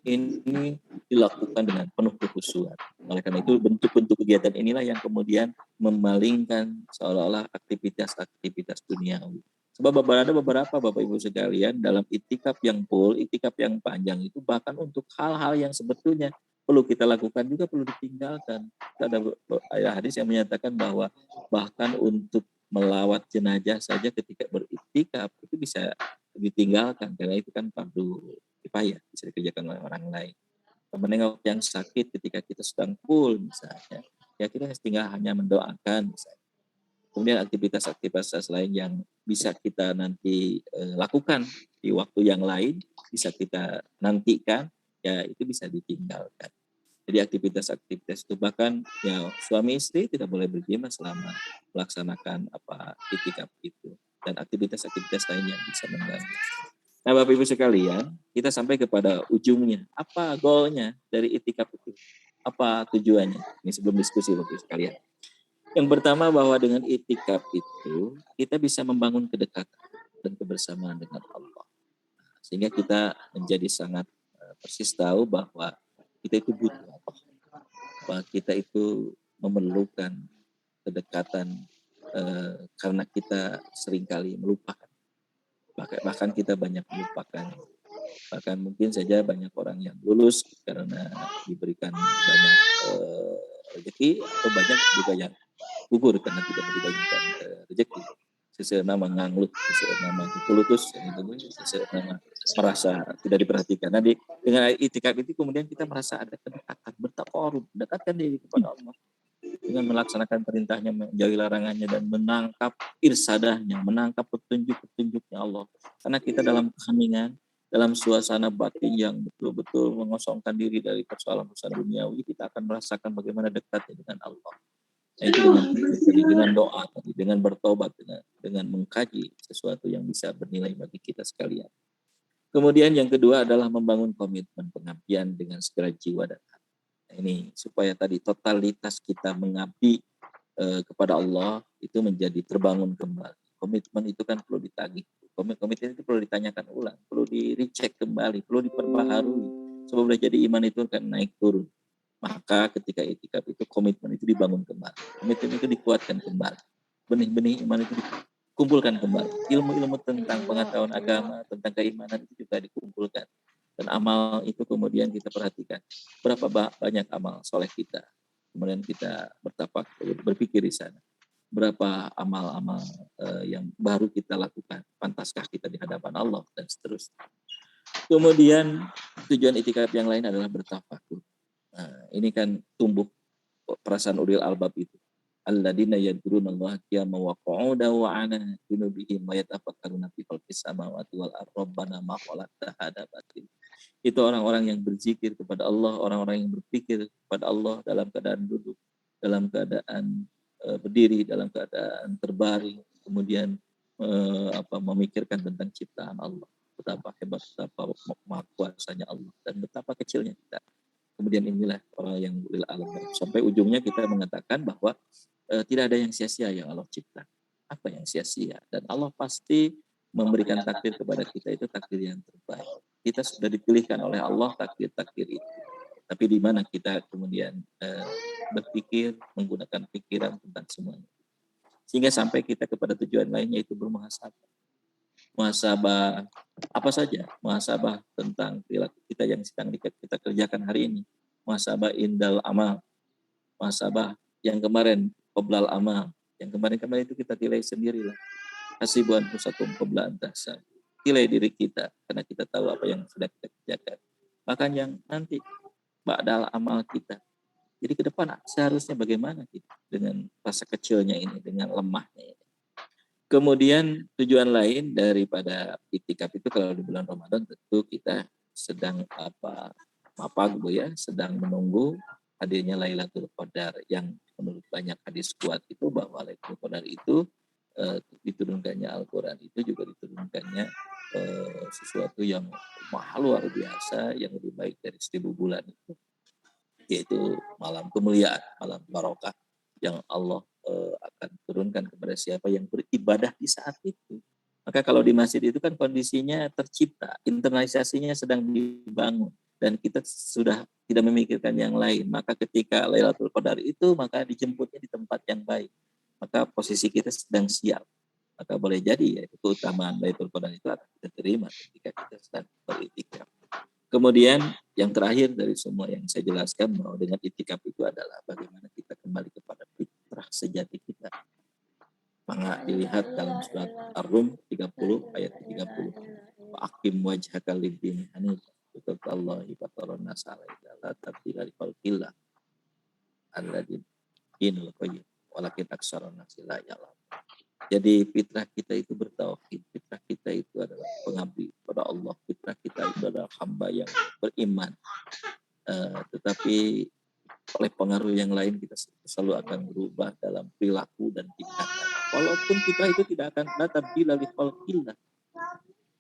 Ini dilakukan dengan penuh kekhusyuan. Oleh karena itu bentuk-bentuk kegiatan inilah yang kemudian memalingkan seolah-olah aktivitas-aktivitas duniawi. Sebab ada beberapa Bapak Ibu sekalian dalam itikaf yang full, itikaf yang panjang itu bahkan untuk hal-hal yang sebetulnya perlu kita lakukan juga perlu ditinggalkan. Ada ayat hadis yang menyatakan bahwa bahkan untuk melawat jenazah saja ketika beritikaf itu bisa ditinggalkan karena itu kan fardu kifayah, bisa dikerjakan oleh orang lain. Menengok yang sakit ketika kita sedang full misalnya, ya kita tinggal hanya mendoakan misalnya. Kemudian aktivitas-aktivitas lain yang bisa kita nanti lakukan di waktu yang lain, bisa kita nantikan, ya itu bisa ditinggalkan. Jadi aktivitas-aktivitas itu bahkan ya suami istri tidak boleh berjima selama melaksanakan itikaf itu, dan aktivitas-aktivitas lain yang bisa mengganggu. Nah, Bapak Ibu sekalian, kita sampai kepada ujungnya. Apa goalnya dari itikaf itu? Apa tujuannya? Ini sebelum diskusi Bapak Ibu sekalian. Yang pertama bahwa dengan itikaf itu kita bisa membangun kedekatan dan kebersamaan dengan Allah. Sehingga kita menjadi sangat persis tahu bahwa kita itu butuh Allah. Bahwa kita itu memerlukan kedekatan karena kita seringkali melupakan. Bahkan kita banyak melupakan. Bahkan mungkin saja banyak orang yang lulus karena diberikan banyak rezeki, atau banyak juga yang gugur karena tidak dibagikan rezeki. Sesuai nama nganglut, sesuai nama kulutus, sesuai nama merasa tidak diperhatikan. Nah, dengan itikaf itu kemudian kita merasa ada kedekatan, bertaqarrub, mendekatkan diri kepada Allah dengan melaksanakan perintahnya, menjauhi larangannya, dan menangkap irsadahnya, menangkap petunjuk-petunjuknya Allah. Karena kita dalam keheningan, dalam suasana batin yang betul-betul mengosongkan diri dari persoalan-persoalan duniawi, kita akan merasakan bagaimana dekatnya dengan Allah. Nah, itu dengan doa, dengan bertobat, dengan mengkaji sesuatu yang bisa bernilai bagi kita sekalian. Kemudian yang kedua adalah membangun komitmen pengabdian dengan segala jiwa dan hati. Nah, ini supaya tadi totalitas kita mengabdi kepada Allah itu menjadi terbangun kembali. Komitmen itu kan perlu ditagih. Komitmen itu perlu ditanyakan ulang, perlu di-recheck kembali, perlu diperbaharui. Sebab boleh jadi iman itu kan naik turun. Maka ketika itikaf itu komitmen itu dibangun kembali. Komitmen itu dikuatkan kembali. Benih-benih iman itu dikumpulkan kembali. Ilmu-ilmu tentang pengetahuan agama, tentang keimanan itu juga dikumpulkan. Dan amal itu kemudian kita perhatikan. Berapa banyak amal soleh kita. Kemudian kita berpikir di sana. Berapa amal-amal yang baru kita lakukan. Pantaskah kita di hadapan Allah dan seterusnya. Kemudian tujuan itikaf yang lain adalah bertafakur. Nah, ini kan tumbuh perasaan ulil albab itu. Alladzina yadhkurunallaha qiyaman wa qu'udan wa 'ala junubihim wa yatafakkaruna fi khalqis samawati wal ardi rabbana ma khalaqta hadza batil. Itu orang-orang yang berzikir kepada Allah, orang-orang yang berpikir kepada Allah dalam keadaan duduk, dalam keadaan berdiri, dalam keadaan terbaring, kemudian memikirkan tentang ciptaan Allah. Betapa hebat, betapa maha kuasanya Allah, dan betapa kecilnya kita. Kemudian inilah orang yang ulil albab. Sampai ujungnya kita mengatakan bahwa tidak ada yang sia-sia yang Allah cipta. Apa yang sia-sia? Dan Allah pasti memberikan takdir kepada kita itu takdir yang terbaik. Kita sudah dipilihkan oleh Allah takdir-takdir itu. Tapi di mana kita kemudian berpikir, menggunakan pikiran tentang semuanya. Sehingga sampai kita kepada tujuan lainnya, yaitu bermuhasabah. Muhasabah apa saja? Muhasabah tentang perilaku kita yang sedang kita kerjakan hari ini. Muhasabah indal amal. Muhasabah yang kemarin qoblal amal. Yang kemarin itu kita nilai sendirilah. Hasibuan pusakum qobla antahsab. Nilai diri kita karena kita tahu apa yang sudah kita kerjakan. Bahkan yang nanti ba'dal amal kita Jadi ke depan seharusnya bagaimana kita dengan rasa kecilnya ini, dengan lemahnya ini. Kemudian tujuan lain daripada itikaf itu kalau di bulan Ramadan tentu kita sedang sedang menunggu hadirnya Lailatul Qadar, yang menurut banyak hadis kuat itu bahwa Lailatul Qadar itu diturunkannya Al-Quran itu juga diturunkannya sesuatu yang luar biasa, yang lebih baik dari 1000 bulan itu, yaitu malam kemuliaan, malam barokah yang Allah akan turunkan kepada siapa yang beribadah di saat itu. Maka kalau di masjid itu kan kondisinya tercipta, internalisasinya sedang dibangun, dan kita sudah tidak memikirkan yang lain. Maka ketika Lailatul Qadar itu, maka dijemputnya di tempat yang baik. Maka posisi kita sedang siap. Maka boleh jadi ya, keutamaan Lailatul Qadar itu akan kita terima ketika kita sedang beritikaf. Kemudian yang terakhir dari semua yang saya jelaskan, bahwa dengan itikaf itu adalah bagaimana kita kembali kepada fitrah sejati kita. Maka dilihat dalam surat Ar-Rum 30 ayat 30. Wa'akim wajhaka lid-din hanifan Allahi fataran nasa la tabdila li khalqillah alladzi dinul qayyim walakin aktsarun nasi la ya'lam. Jadi fitrah kita itu bertauhid, fitrah kita itu adalah pengabdi pada Allah, fitrah kita itu adalah hamba yang beriman. Tetapi oleh pengaruh yang lain kita selalu akan berubah dalam perilaku dan tindakan. Walaupun fitrah itu tidak akan tabdila li khalqillah,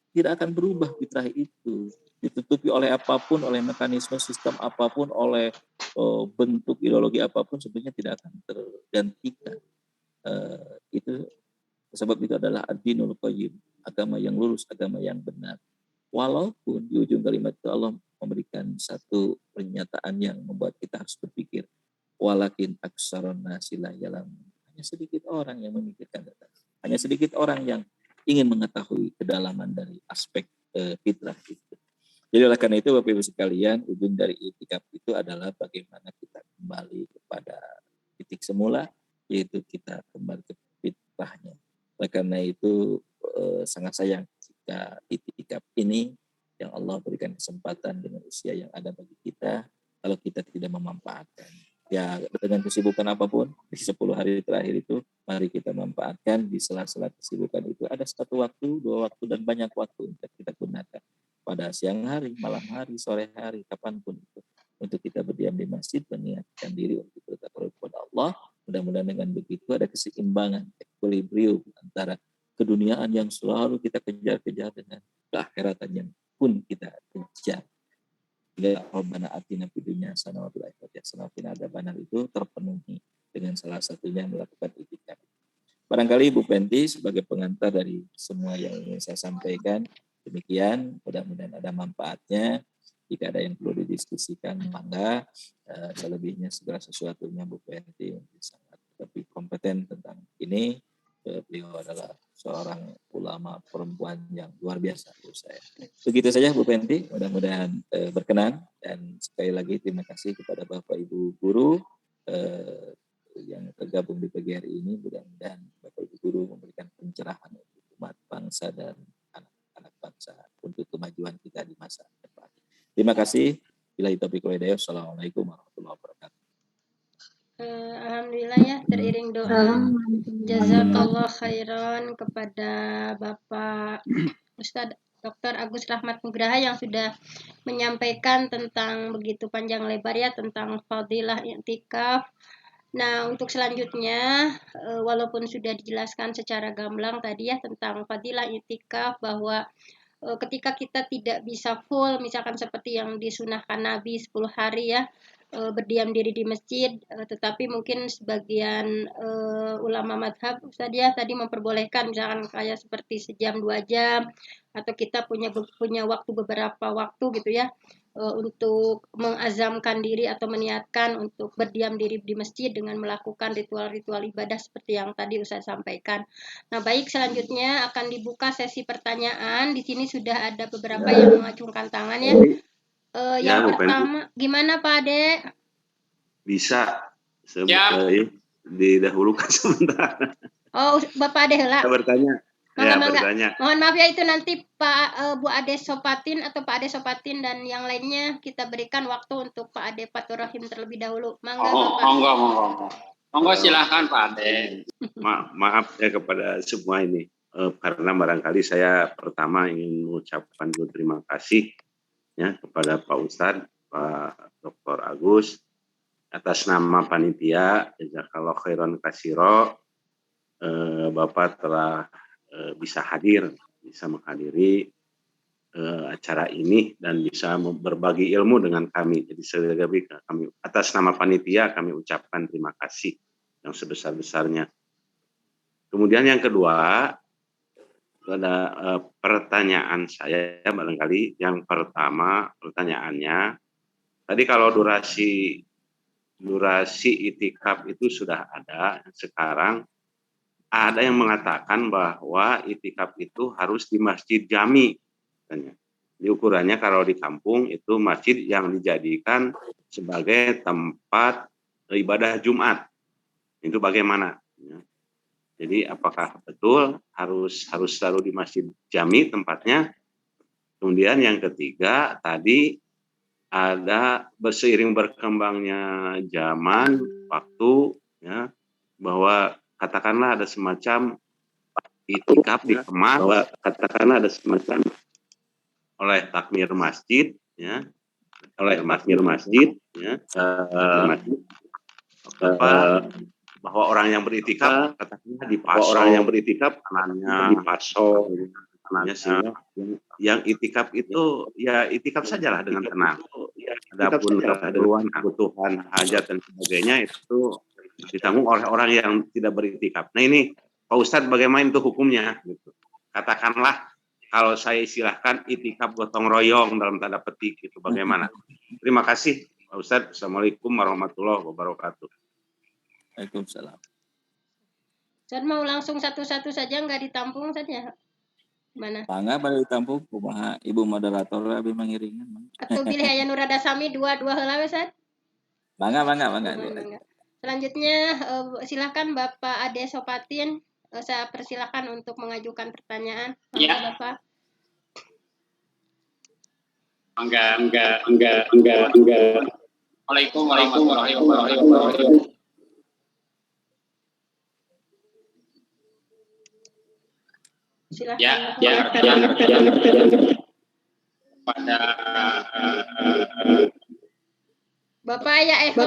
tidak akan berubah fitrah itu, ditutupi oleh apapun, oleh mekanisme sistem apapun, oleh bentuk ideologi apapun, sebenarnya tidak akan tergantikan. Itu sebab itu adalah ad-dinul qayyim, agama yang lurus, agama yang benar. Walaupun di ujung kalimat itu Allah memberikan satu pernyataan yang membuat kita harus berpikir, walakin aktsarun nasi la ya'lamun. Hanya sedikit orang yang memikirkan data. Hanya sedikit orang yang ingin mengetahui kedalaman dari aspek fitrah itu. Jadi oleh karena itu Bapak Ibu sekalian, ujung dari itikaf itu adalah bagaimana kita kembali kepada titik semula, yaitu kita kembali ke fitrahnya. Oleh karena itu sangat sayang jika itikaf ini yang Allah berikan kesempatan dengan usia yang ada bagi kita, kalau kita tidak memanfaatkan. Ya, dengan kesibukan apapun di 10 hari terakhir itu, mari kita manfaatkan di sela-sela kesibukan itu. Ada satu waktu, 2 waktu, dan banyak waktu untuk kita gunakan. Pada siang hari, malam hari, sore hari, kapanpun itu. Untuk kita berdiam di masjid, mengingatkan diri untuk bertakwa kepada Allah. Mudah-mudahan dengan begitu ada keseimbangan, equilibrium antara keduniaan yang selalu kita kejar-kejar dengan keakhiratan yang pun kita kejar. Jika Rabbana atina fid dunya hasanah wa fil akhirati hasanah wa qina adzabannar itu terpenuhi dengan salah satunya melakukan itikaf. Barangkali Ibu Penti sebagai pengantar dari semua yang ingin saya sampaikan, demikian, mudah-mudahan ada manfaatnya. Jika ada yang perlu didiskusikan, maka selebihnya segala sesuatunya Bu Penti sangat lebih kompeten tentang ini. Beliau adalah seorang ulama perempuan yang luar biasa menurut saya. Begitu saja Bu Penti, mudah-mudahan berkenan, dan sekali lagi terima kasih kepada Bapak Ibu guru yang tergabung di pagi hari ini. Mudah-mudahan Bapak Ibu guru memberikan pencerahan untuk umat bangsa dan anak-anak bangsa untuk kemajuan kita di masa depan. Terima kasih. Billahi taufiq wal hidayah. Assalamualaikum warahmatullahi wabarakatuh. Alhamdulillah ya, teriring doa jazakallah khairan kepada Bapak Ustadz Dr. Agus Rahmat Nugraha yang sudah menyampaikan tentang begitu panjang lebar ya tentang fadilah i'tikaf. Nah, untuk selanjutnya walaupun sudah dijelaskan secara gamblang tadi ya tentang fadilah i'tikaf, bahwa ketika kita tidak bisa full misalkan seperti yang disunahkan Nabi 10 hari ya, berdiam diri di masjid, tetapi mungkin sebagian ulama madhab Ustaz ya tadi memperbolehkan misalkan kayak seperti sejam 2 jam, atau kita punya waktu beberapa waktu gitu ya, untuk mengazamkan diri atau meniatkan untuk berdiam diri di masjid dengan melakukan ritual-ritual ibadah seperti yang tadi Ustaz sampaikan. Nah, baik, selanjutnya akan dibuka sesi pertanyaan. Di sini sudah ada beberapa yang mengacungkan tangan ya. Yang pertama, gimana Pak Ade? Bisa didahulukan sebentar. Oh, Bapak Ade lah. Saya bertanya, Mangga. bertanya. Mohon maaf ya, itu nanti Bu Ade Sopatin atau Pak Ade Sopatin dan yang lainnya kita berikan waktu untuk Pak Ade Fatur Rahim terlebih dahulu. Mangga Bapak. Monggo silahkan Pak Ade. Maaf ya kepada semua ini, karena barangkali saya pertama ingin mengucapkan terima kasih ya kepada Pak Ustadz, Pak Dr. Agus, atas nama panitia. Jazakallahu khairan katsiro. Bapak telah bisa hadir, bisa menghadiri acara ini dan bisa berbagi ilmu dengan kami. Jadi sekali lagi kami atas nama panitia kami ucapkan terima kasih yang sebesar-besarnya. Kemudian yang kedua ada pertanyaan saya barangkali. Yang pertama pertanyaannya tadi kalau durasi itikaf itu sudah ada, sekarang ada yang mengatakan bahwa itikaf itu harus di masjid jami. Di ukurannya kalau di kampung itu masjid yang dijadikan sebagai tempat ibadah Jumat. Itu bagaimana? Jadi apakah betul harus selalu di masjid jami tempatnya? Kemudian yang ketiga tadi ada seiring berkembangnya zaman, waktu, ya, bahwa katakanlah ada semacam itikaf dikemas, katakanlah ada semacam oleh takmir masjid, ya, bahwa orang yang beritikaf katakanlah dipasok, anaknya dipasok, anaknya sehingga yang itikaf itu ya itikaf sajalah dengan tenang. Adapun kebutuhan hajat dan sebagainya itu ditanggung oleh orang yang tidak beritikaf. Nah ini Pak Ustadz bagaimana itu hukumnya? Gitu. Katakanlah kalau saya istilahkan itikaf gotong royong dalam tanda petik itu bagaimana? Terima kasih Pak Ustadz. Assalamualaikum warahmatullahi wabarakatuh. Waalaikumsalam. Ustadz mau langsung satu-satu saja, nggak ditampung saja? Mana? Mangga pada ditampung kumaha Ibu moderator abi mangiringan. Atau pilih aya Nurada Sami dua heula we, Ustadz? Mangga. Selanjutnya silakan Bapak Ade Sopatin. Saya persilakan untuk mengajukan pertanyaan. Ya. Bapak. Enggak. Waalaikumsalam warahmatullahi wabarakatuh. Silakan. Ya. Pada Bapak ya Eko.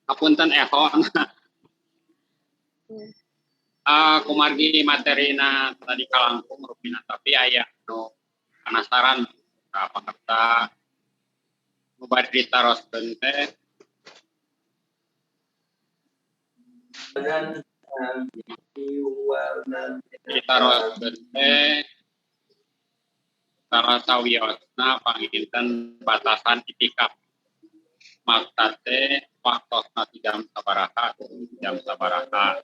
Apunten Eko. Kumargi materina tadi kalangkung rupina tapi aya nu penasaran peserta mubadri taros teh taros teh sarasawiosna panginten batasan itikaf maksud teh waktosna jam sabaraha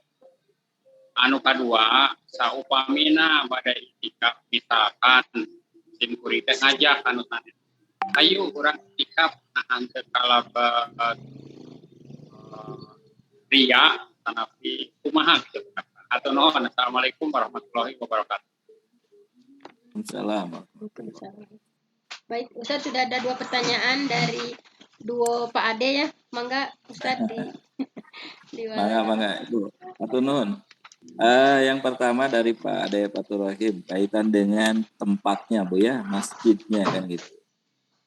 anu kadua saupamina pada itikaf misalkan sim kuring teh ngajak anu tadi ayo urang itikaf nahan teu kalabat ria tanapi kumaha gitu atau nuhun. Assalamualaikum warahmatullahi wabarakatuh. Waalaikumsalam. Baik, Ustadz sudah ada 2 pertanyaan dari duo Pak Ade ya. Mangga Ustadz di Mangga Ibu. Atau nuhun. Yang pertama dari Pak Ade Fatur Rahim kaitan dengan tempatnya Bu ya, masjidnya kan gitu.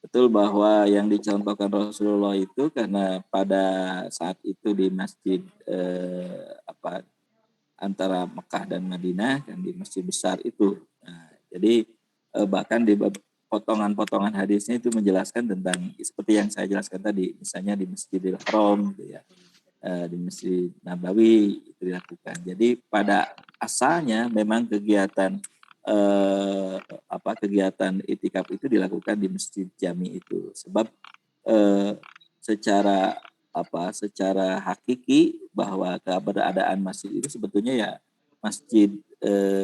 Betul bahwa yang dicontohkan Rasulullah itu karena pada saat itu di masjid antara Mekah dan Madinah kan di masjid besar itu. Nah, jadi bahkan di potongan-potongan hadisnya itu menjelaskan tentang seperti yang saya jelaskan tadi, misalnya di Masjidil Haram gitu ya. Di Masjid Nabawi itu dilakukan. Jadi pada asalnya memang kegiatan kegiatan itikaf itu dilakukan di Masjid Jami itu. Sebab secara hakiki bahwa keberadaan masjid itu sebetulnya ya Masjid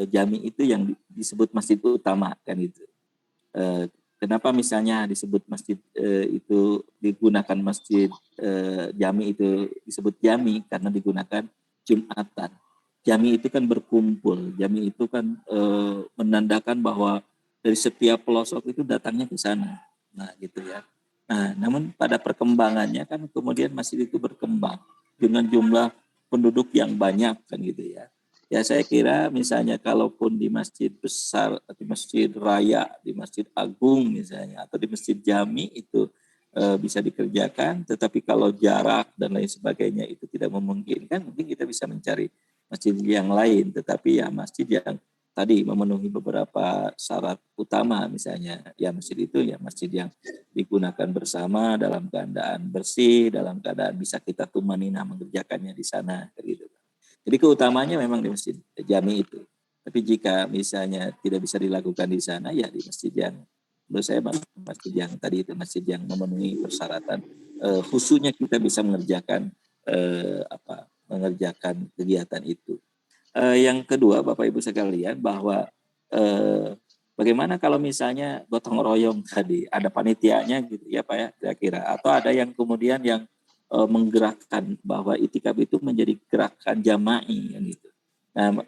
Jami itu yang disebut masjid utama kan itu. Kenapa misalnya disebut masjid itu digunakan masjid Jami itu disebut Jami karena digunakan Jumatan. jami itu kan berkumpul, jami itu kan menandakan bahwa dari setiap pelosok itu datangnya ke sana. Nah, gitu ya. Nah, namun pada perkembangannya kan kemudian masjid itu berkembang dengan jumlah penduduk yang banyak kan gitu ya. Ya saya kira misalnya kalaupun di masjid besar, di masjid raya, di masjid agung misalnya, atau di masjid jami itu bisa dikerjakan, tetapi kalau jarak dan lain sebagainya itu tidak memungkinkan, mungkin kita bisa mencari masjid yang lain, tetapi ya masjid yang tadi memenuhi beberapa syarat utama, misalnya ya masjid itu ya masjid yang digunakan bersama dalam keadaan bersih, dalam keadaan bisa kita tumanina mengerjakannya di sana gitu. Jadi keutamanya memang di masjid jami itu. Tapi jika misalnya tidak bisa dilakukan di sana, ya di masjid yang menurut saya masjid yang tadi itu masjid yang memenuhi persyaratan, khususnya kita bisa mengerjakan mengerjakan kegiatan itu. Yang kedua, Bapak Ibu sekalian, bahwa bagaimana kalau misalnya gotong royong tadi, ada panitianya gitu ya Pak ya, kira-kira, atau ada yang kemudian yang menggerakkan bahwa itikaf itu menjadi gerakan jama'i gitu. Nah,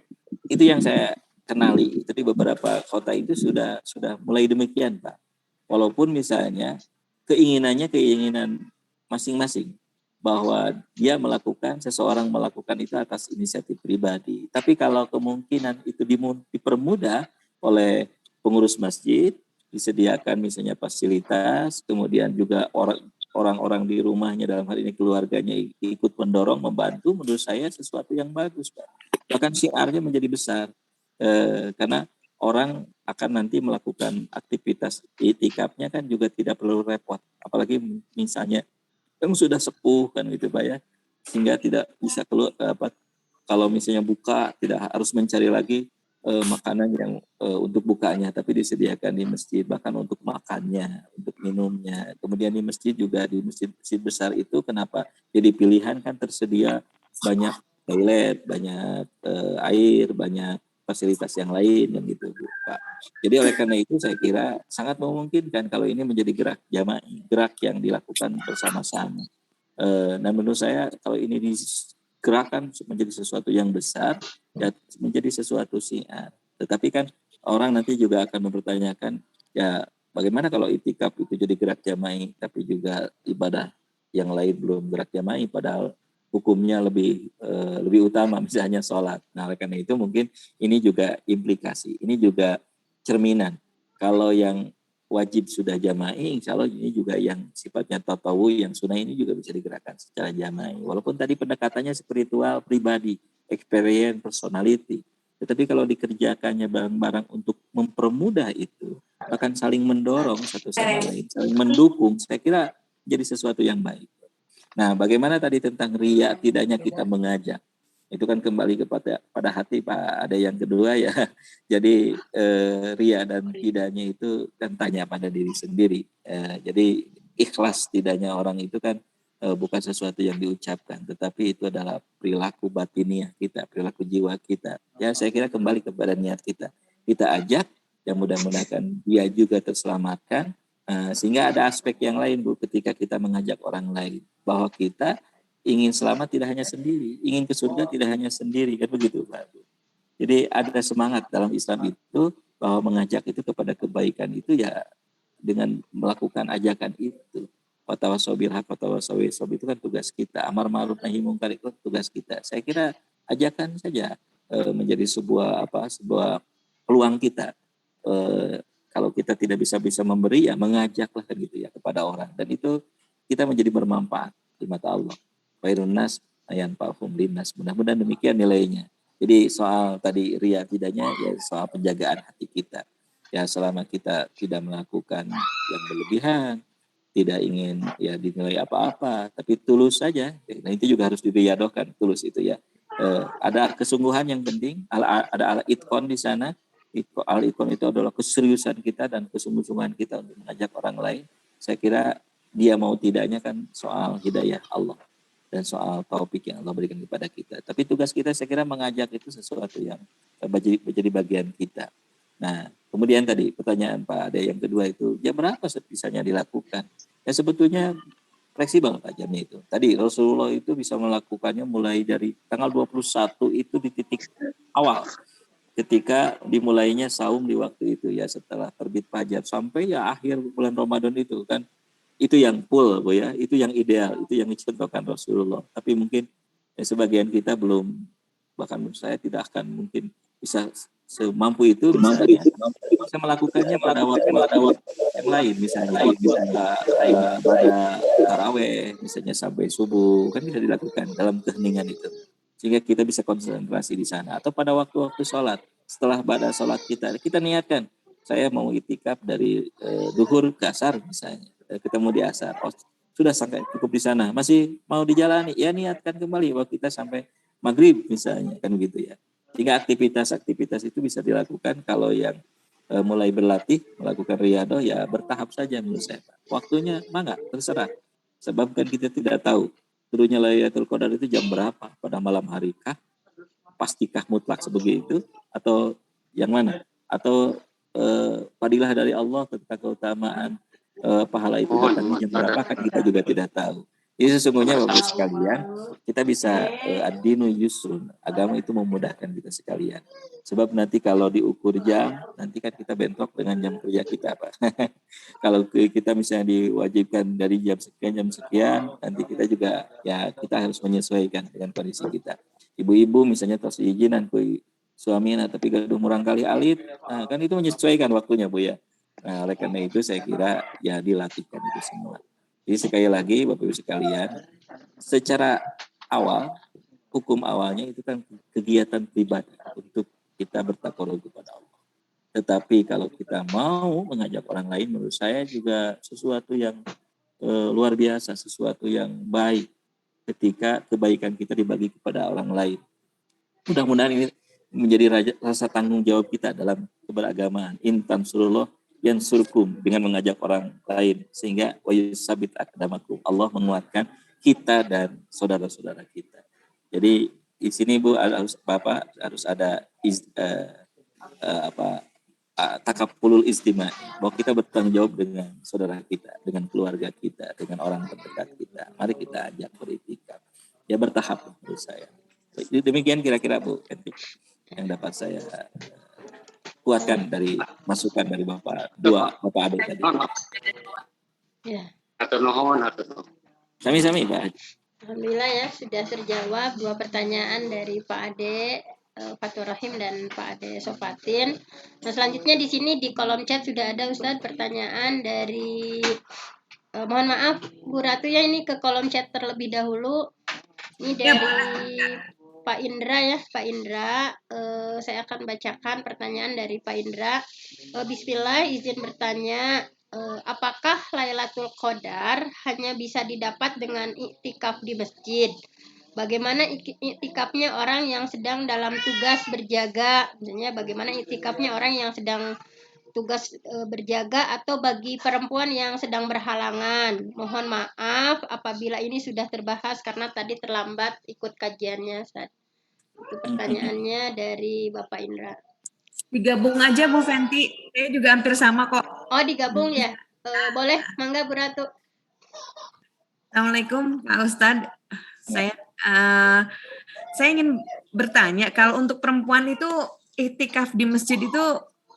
itu yang saya kenali. Jadi beberapa kota itu sudah mulai demikian, Pak. Walaupun misalnya keinginan masing-masing bahwa dia seseorang melakukan itu atas inisiatif pribadi. Tapi kalau kemungkinan itu dipermudah oleh pengurus masjid, disediakan misalnya fasilitas, kemudian juga orang-orang di rumahnya, dalam hal ini keluarganya ikut mendorong, membantu, menurut saya sesuatu yang bagus, Pak. Bahkan syiarnya menjadi besar, karena orang akan nanti melakukan aktivitas itikafnya kan juga tidak perlu repot, apalagi misalnya yang sudah sepuh kan gitu Pak ya, sehingga tidak bisa keluar kalau misalnya buka tidak harus mencari lagi makanan yang untuk bukanya, tapi disediakan di masjid, bahkan untuk makannya, untuk minumnya. Kemudian di masjid juga, di masjid besar itu kenapa jadi pilihan, kan tersedia banyak toilet, banyak air, banyak fasilitas yang lain yang gitu Pak. Jadi oleh karena itu saya kira sangat memungkinkan kalau ini menjadi gerak jama'i, gerak yang dilakukan bersama-sama. Dan menurut saya kalau ini digerakkan menjadi sesuatu yang besar, ya menjadi sesuatu syiar. Tetapi kan orang nanti juga akan mempertanyakan, ya bagaimana kalau itikaf itu jadi gerak jama'i, tapi juga ibadah yang lain belum gerak jama'i, padahal hukumnya lebih utama, misalnya sholat. Nah, oleh karena itu mungkin ini juga implikasi, ini juga cerminan. Kalau yang wajib sudah jama'i, insya Allah ini juga yang sifatnya tatawu, yang sunnah ini juga bisa digerakkan secara jama'i. Walaupun tadi pendekatannya spiritual, pribadi, experience, personality. Tetapi kalau dikerjakannya bareng-bareng untuk mempermudah itu, bahkan saling mendorong satu sama lain, saling mendukung, saya kira jadi sesuatu yang baik. Nah, bagaimana tadi tentang riya tidaknya kita mengajak? Itu kan kembali pada hati Pak. Ada yang kedua ya. Jadi riya dan tidaknya itu kan tanya pada diri sendiri. Jadi ikhlas tidaknya orang itu kan bukan sesuatu yang diucapkan, tetapi itu adalah perilaku batiniah kita, perilaku jiwa kita. Ya, saya kira kembali kepada niat kita. Kita ajak, yang mudah-mudahan dia juga terselamatkan. Sehingga ada aspek yang lain Bu, ketika kita mengajak orang lain, bahwa kita ingin selamat tidak hanya sendiri, ingin ke surga tidak hanya sendiri, kan begitu Pak. Jadi ada semangat dalam Islam itu bahwa mengajak itu kepada kebaikan itu ya dengan melakukan ajakan itu. Watawasobil haq watawasobil itu kan tugas kita. Amar ma'ruf nahi mungkar itu tugas kita. Saya kira ajakan saja menjadi sebuah peluang kita. Kalau kita tidak bisa memberi, ya mengajaklah kan gitu ya kepada orang, dan itu kita menjadi bermanfaat di mata Allah. Khairun nas yanfa'uhum linnas. Mudah-mudahan demikian nilainya. Jadi soal tadi riya tidaknya ya soal penjagaan hati kita. Ya selama kita tidak melakukan yang berlebihan, tidak ingin ya dinilai apa-apa, tapi tulus saja. Nah itu juga harus diriyadohkan, tulus itu ya. Ada kesungguhan yang penting, ada al-itqon di sana. Al-itqon itu adalah keseriusan kita dan kesungguhan kita untuk mengajak orang lain. Saya kira dia mau tidaknya kan soal hidayah Allah dan soal taufik yang Allah berikan kepada kita. Tapi tugas kita saya kira mengajak itu sesuatu yang menjadi bagian kita. Nah, kemudian tadi pertanyaan Pak Ade yang kedua itu, ya berapa bisanya dilakukan? Ya sebetulnya fleksibel Pak jamnya itu. Tadi Rasulullah itu bisa melakukannya mulai dari tanggal 21 itu di titik awal. Ketika dimulainya saum di waktu itu ya setelah terbit fajar sampai ya akhir bulan Ramadan itu kan. Itu yang full Bu ya, itu yang ideal, itu yang dicontohkan Rasulullah. Tapi mungkin sebagian kita belum, bahkan menurut saya tidak akan mungkin bisa semampu itu misalnya bisa melakukannya pada waktu yang lain misalnya pada taraweh misalnya sampai subuh kan bisa dilakukan dalam keheningan itu sehingga kita bisa konsentrasi di sana atau pada waktu-waktu sholat setelah pada sholat kita niatkan saya mau itikaf dari duhur ke asar misalnya ketemu di asar sudah sampai cukup di sana masih mau dijalani ya niatkan kembali bahwa kita sampai maghrib misalnya kan gitu ya sehingga aktivitas itu bisa dilakukan kalau yang mulai berlatih melakukan riyadhah ya bertahap saja menurut saya Pak. Waktunya mangga terserah sebab kan kita tidak tahu turunnya Lailatul Qadar itu jam berapa pada malam hari kah pastikah mutlak sebegitu atau yang mana atau fadilah dari Allah tentang keutamaan pahala itu datangnya jam berapa kan kita juga tidak tahu. Jadi sesungguhnya Bapak sekalian kita bisa ad-dinu yusrun, agama itu memudahkan kita sekalian. Sebab nanti kalau diukur jam, nanti kan kita bentrok dengan jam kerja kita Pak. Kalau kita misalnya diwajibkan dari jam sekian, nanti kita juga ya kita harus menyesuaikan dengan kondisi kita. Ibu-ibu misalnya tos izinan ku suaminya tapi gaduh murang kali alit, nah kan itu menyesuaikan waktunya Bu ya. Nah oleh karena itu saya kira ya dilatihkan itu semua. Jadi sekali lagi Bapak Ibu sekalian, secara awal, hukum awalnya itu kan kegiatan pribadi untuk kita bertakarub kepada Allah. Tetapi kalau kita mau mengajak orang lain, menurut saya juga sesuatu yang luar biasa, sesuatu yang baik ketika kebaikan kita dibagi kepada orang lain. Mudah-mudahan ini menjadi rasa tanggung jawab kita dalam keberagamaan. Intan surullah yang surkum dengan mengajak orang lain sehingga wayusabit akdamakum Allah menguatkan kita dan saudara-saudara kita. Jadi di sini Bu harus Bapak harus ada takafulul istimai bahwa kita bertanggung jawab dengan saudara kita, dengan keluarga kita, dengan orang terdekat kita. Mari kita ajak beriktikaf. Ya bertahap menurut saya. Demikian kira-kira Bu yang dapat saya kuatkan dari masukan dari Bapak Ade tadi. Ya. Atur nuhun. Sami-sami Pak. Alhamdulillah ya sudah terjawab 2 pertanyaan dari Pak Ade Fatur Rahim dan Pak Ade Sofatin. Nah selanjutnya di sini di kolom chat sudah ada Ustadz pertanyaan dari mohon maaf Bu Ratu ya ini ke kolom chat terlebih dahulu. Ini dari Pak Indra ya, Pak Indra. Saya akan bacakan pertanyaan dari Pak Indra. Bismillah, izin bertanya, apakah Lailatul Qadar hanya bisa didapat dengan iktikaf di masjid? Bagaimana iktikafnya orang yang sedang dalam tugas berjaga? Misalnya bagaimana iktikafnya orang yang sedang tugas berjaga atau bagi perempuan yang sedang berhalangan. Mohon maaf apabila ini sudah terbahas karena tadi terlambat ikut kajiannya. Itu pertanyaannya dari Bapak Indra. Digabung aja Bu Fenty, saya juga hampir sama kok. Oh digabung ya? Boleh, mangga Bu Ratu. Assalamualaikum Pak Ustadz. Saya ingin bertanya, kalau untuk perempuan itu iktikaf di masjid itu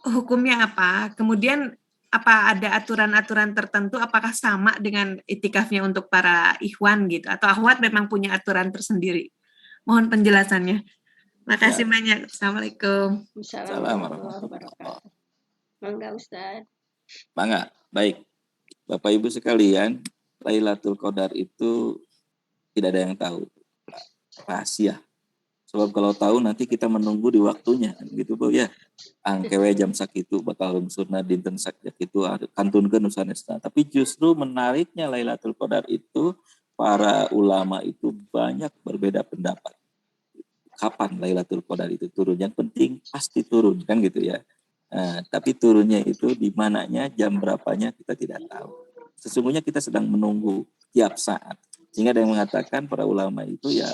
hukumnya apa? Kemudian apa ada aturan-aturan tertentu? Apakah sama dengan iktikafnya untuk para ikhwan gitu? Atau akhwat memang punya aturan tersendiri? Mohon penjelasannya. Makasih banyak. Assalamualaikum. Assalamualaikum. Mangga Ustaz. Mangga, baik. Bapak Ibu sekalian, Lailatul Qadar itu tidak ada yang tahu. Rahasia. Sebab kalau tahu nanti kita menunggu di waktunya, gitu Bu ya. Angkewe jam sakitu bakal lungsurna dinten sakitu kantunkeun nu sanesna. Tapi justru menariknya Lailatul Qadar itu para ulama itu banyak berbeda pendapat. Kapan Lailatul Qadar itu turun? Yang penting pasti turun kan gitu ya. Tapi turunnya itu di mananya, jam berapanya kita tidak tahu. Sesungguhnya kita sedang menunggu tiap saat. Sehingga ada yang mengatakan para ulama itu ya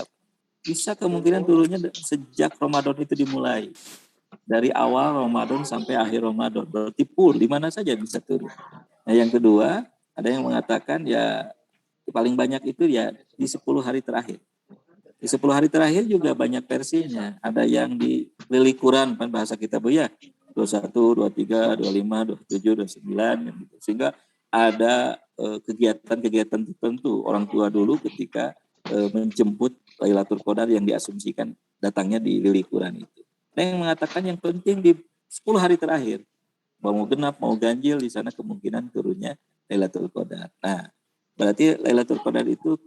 bisa kemungkinan turunnya sejak Ramadan itu dimulai. Dari awal Ramadan sampai akhir Ramadan. Berarti di mana saja bisa turun. Nah yang kedua, ada yang mengatakan ya paling banyak itu ya di 10 hari terakhir. Di 10 hari terakhir juga banyak versinya. Ada yang di Lili Quran, kan bahasa kita Bu ya. 21, 23, 25, 27, 29 gitu. Sehingga ada kegiatan-kegiatan tertentu orang tua dulu ketika menjemput Lailatul Qadar yang diasumsikan datangnya di Lili Quran itu. Ada yang mengatakan yang penting di 10 hari terakhir. Mau genap, mau ganjil, di sana kemungkinan turunnya Lailatul Qadar. Nah, berarti Lailatul Qadar itu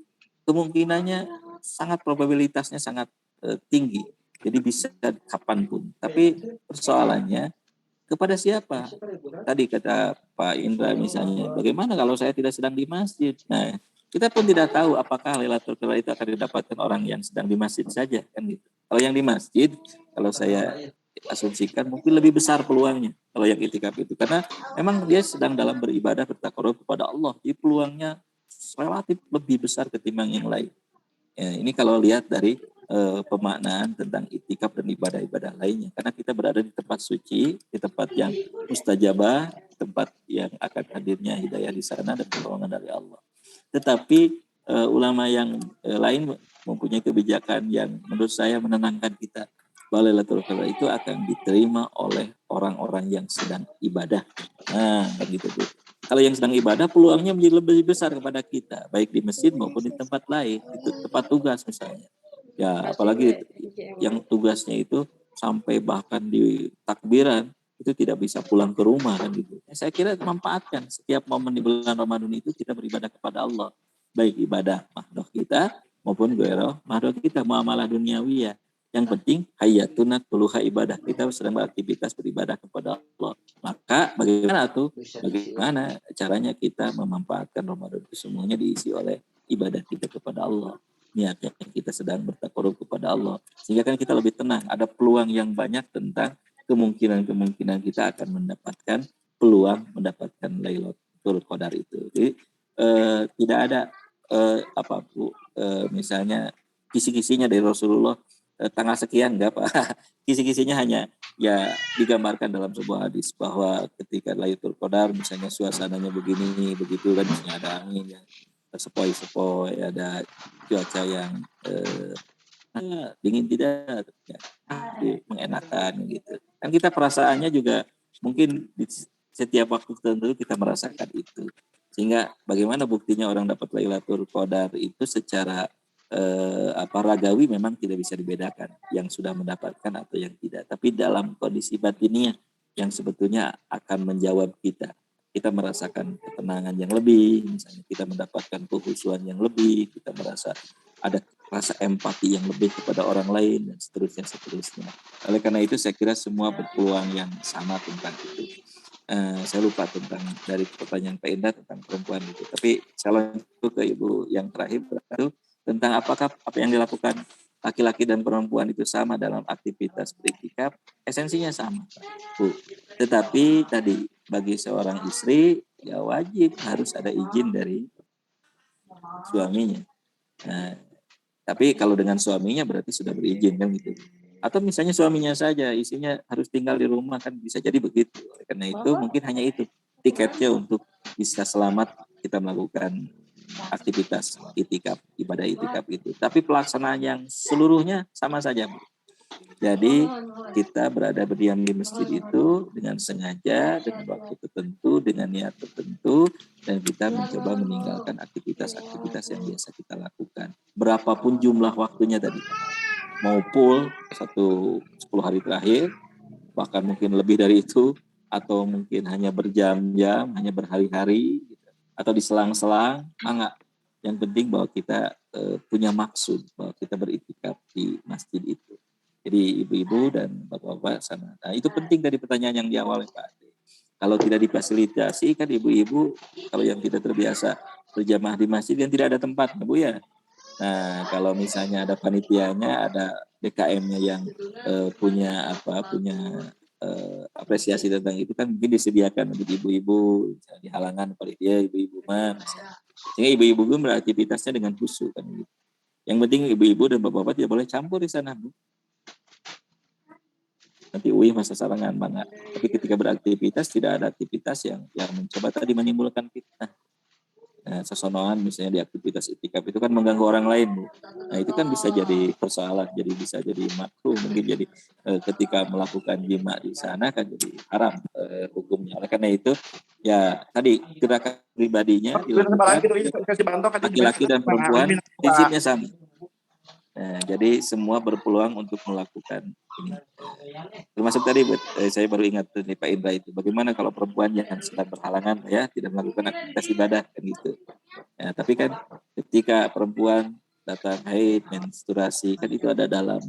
kemungkinannya sangat, probabilitasnya sangat tinggi. Jadi bisa kapanpun. Tapi persoalannya kepada siapa? Tadi kata Pak Indra misalnya, bagaimana kalau saya tidak sedang di masjid? Nah, kita pun tidak tahu apakah Lailatul Qadar itu akan didapatkan orang yang sedang di masjid saja, kan gitu. Kalau yang di masjid, kalau saya asumsikan mungkin lebih besar peluangnya kalau yang itikaf itu, karena memang dia sedang dalam beribadah bertakarub kepada Allah, jadi peluangnya relatif lebih besar ketimbang yang lain. Ya, ini kalau lihat dari pemaknaan tentang itikaf dan ibadah-ibadah lainnya, karena kita berada di tempat suci, di tempat yang mustajabah, tempat yang akan hadirnya hidayah di sana dan pertolongan dari Allah. Tetapi ulama yang lain mempunyai kebijakan yang menurut saya menenangkan kita, bahwa Lailatul Qadar itu akan diterima oleh orang-orang yang sedang ibadah. Nah, begitu Bu. Kalau yang sedang ibadah, peluangnya menjadi lebih besar kepada kita, baik di masjid maupun di tempat lain, itu tempat tugas misalnya. Ya, apalagi yang tugasnya itu sampai bahkan di takbiran itu tidak bisa pulang ke rumah kan gitu. Saya kira manfaatkan setiap momen di bulan Ramadan itu kita beribadah kepada Allah, baik ibadah mahdoh kita maupun gairah mahdoh kita, muamalah duniawi ya. Yang penting hayatuna tuluha ibadah, kita sedang beraktivitas beribadah kepada Allah. Maka bagaimana caranya kita memanfaatkan Ramadan itu semuanya diisi oleh ibadah kita kepada Allah. Niatnya kita sedang bertakarub kepada Allah, sehingga kan kita lebih tenang, ada peluang yang banyak tentang kemungkinan kita akan mendapatkan peluang mendapatkan Lailatul Qadar itu. Jadi tidak ada misalnya kisi-kisinya dari Rasulullah tanggal sekian, enggak Pak. Kisi-kisinya hanya ya digambarkan dalam sebuah hadis bahwa ketika Lailatul Qadar misalnya suasananya begini begitu kan, misalnya ada angin yang sepoi-sepoi, ada cuaca yang dingin tidak, ya, mengenakan gitu. Kan kita perasaannya juga mungkin di setiap waktu tertentu kita merasakan itu. Sehingga bagaimana buktinya orang dapat Lailatul Qadar itu secara ragawi memang tidak bisa dibedakan yang sudah mendapatkan atau yang tidak. Tapi dalam kondisi batiniah yang sebetulnya akan menjawab kita merasakan ketenangan yang lebih, misalnya kita mendapatkan kehusuan yang lebih, kita merasa ada rasa empati yang lebih kepada orang lain dan seterusnya. Oleh karena itu saya kira semua berpeluang yang sama tentang itu. Saya lupa tentang dari pertanyaan Pak Indra tentang perempuan itu. Tapi saya lanjut ke Ibu yang terakhir itu tentang apakah apa yang dilakukan laki-laki dan perempuan itu sama dalam aktivitas beriktikaf. Esensinya sama, Bu. Tetapi tadi bagi seorang istri ya wajib harus ada izin dari suaminya. Nah, tapi kalau dengan suaminya berarti sudah berizin kan gitu. Atau misalnya suaminya saja, istrinya harus tinggal di rumah kan bisa jadi begitu. Karena itu mungkin hanya itu tiketnya untuk bisa selamat kita melakukan aktivitas itikaf, ibadah itikaf itu. Tapi pelaksanaan yang seluruhnya sama saja. Jadi kita berdiam di masjid itu dengan sengaja, dengan waktu tertentu, dengan niat tertentu, dan kita mencoba meninggalkan aktivitas-aktivitas yang biasa kita lakukan. Berapapun jumlah waktunya tadi, mau full 10 hari terakhir, bahkan mungkin lebih dari itu, atau mungkin hanya berjam-jam, hanya berhari-hari, atau diselang-selang, enggak. Yang penting bahwa kita punya maksud bahwa kita beritikaf di masjid itu. Jadi ibu-ibu dan bapak-bapak sana. Nah itu penting dari pertanyaan yang di awal Pak Ade. Kalau tidak difasilitasi kan ibu-ibu, kalau yang tidak terbiasa berjamaah di masjid kan tidak ada tempat, Bu ya. Nah kalau misalnya ada panitianya, ada DKM-nya yang punya apresiasi tentang itu kan mungkin disediakan untuk ibu-ibu di halangan panitia ibu-ibu sehingga ibu-ibu beraktivitasnya dengan khusyuk kan gitu. Yang penting ibu-ibu dan bapak-bapak tidak boleh campur di sana, Bu. Nanti masa sarangan banget. Tapi ketika beraktivitas tidak ada aktivitas yang mencoba tadi menimbulkan fitnah. sesonoan misalnya di aktivitas itikaf itu kan mengganggu orang lain, Bu. Nah itu kan bisa jadi persoalan, jadi bisa jadi makruh, mungkin jadi ketika melakukan jima di sana kan jadi haram hukumnya. Oleh karena itu ya tadi gerakan pribadinya dilakukan laki-laki dan perempuan prinsipnya sama. Jadi semua berpeluang untuk melakukan ini. Termasuk tadi saya baru ingat nih Pak Indra itu, bagaimana kalau perempuan yang sedang berhalangan ya tidak melakukan aktivitas ibadah kan gitu. Ya, tapi kan ketika perempuan datang haid, menstruasi kan itu ada dalam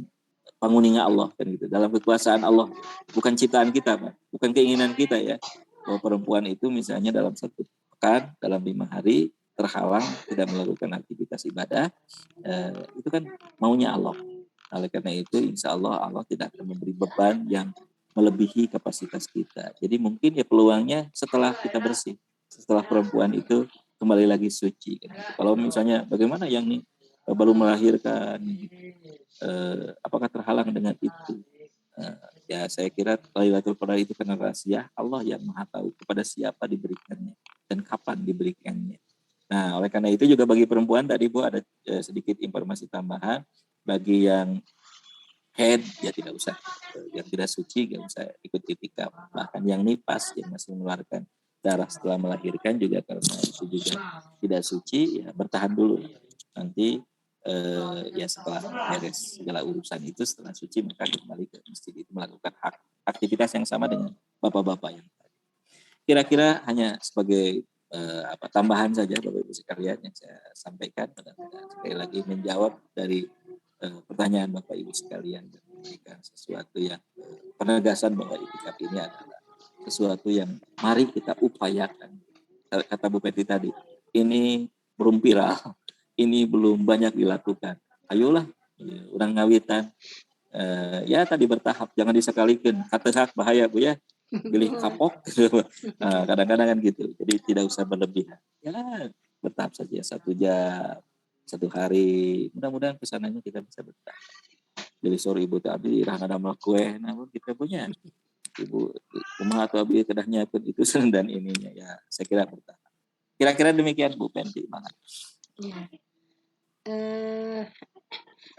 panguningan Allah kan gitu, dalam kekuasaan Allah, bukan ciptaan kita Pak, bukan keinginan kita ya. Bahwa perempuan itu misalnya dalam 1 pekan, dalam 5 hari terhalang tidak melakukan aktivitas ibadah, itu kan maunya Allah. Oleh karena itu insya Allah Allah tidak akan memberi beban yang melebihi kapasitas kita. Jadi mungkin ya peluangnya setelah kita bersih, setelah perempuan itu kembali lagi suci. Kalau misalnya bagaimana yang nih baru melahirkan, apakah terhalang dengan itu? Ya saya kira Lailatul Qadar itu karena rahasia Allah yang Maha tahu kepada siapa diberikannya dan kapan diberikannya. Nah, oleh karena itu juga bagi perempuan tadi Bu ada sedikit informasi tambahan. Bagi yang head ya tidak usah, yang tidak suci nggak usah ikut itikaf. Bahkan yang nifas yang masih mengeluarkan darah setelah melahirkan juga karena itu juga tidak suci ya bertahan dulu. Nanti ya setelah beres segala urusan itu setelah suci maka kembali ke masjid itu melakukan aktivitas yang sama dengan bapak-bapak yang tadi. Kira-kira hanya sebagai tambahan saja Bapak Ibu sekalian yang saya sampaikan, sekali lagi menjawab dari pertanyaan Bapak Ibu sekalian dan memberikan sesuatu yang penegasan bahwa itikaf ini adalah sesuatu yang mari kita upayakan. Kata Bu Peti tadi, ini belum viral, ini belum banyak dilakukan. Ayolah, orang ngawitan, ya tadi bertahap, jangan disekalikan. Kata hak bahaya Bu ya. Pilih kapok, kadang-kadang kan gitu. Jadi tidak usah berlebihan. Ya bertahap saja 1 jam, 1 hari. Mudah-mudahan kesananya kita bisa bertahap. Jadi sore Ibu tadi rahana nama kue, namun kita punya Ibu rumah atau Abi kedah nyiapin itu dan ininya ya. Saya kira bertahap. Kira-kira demikian Bu Penti. Ya.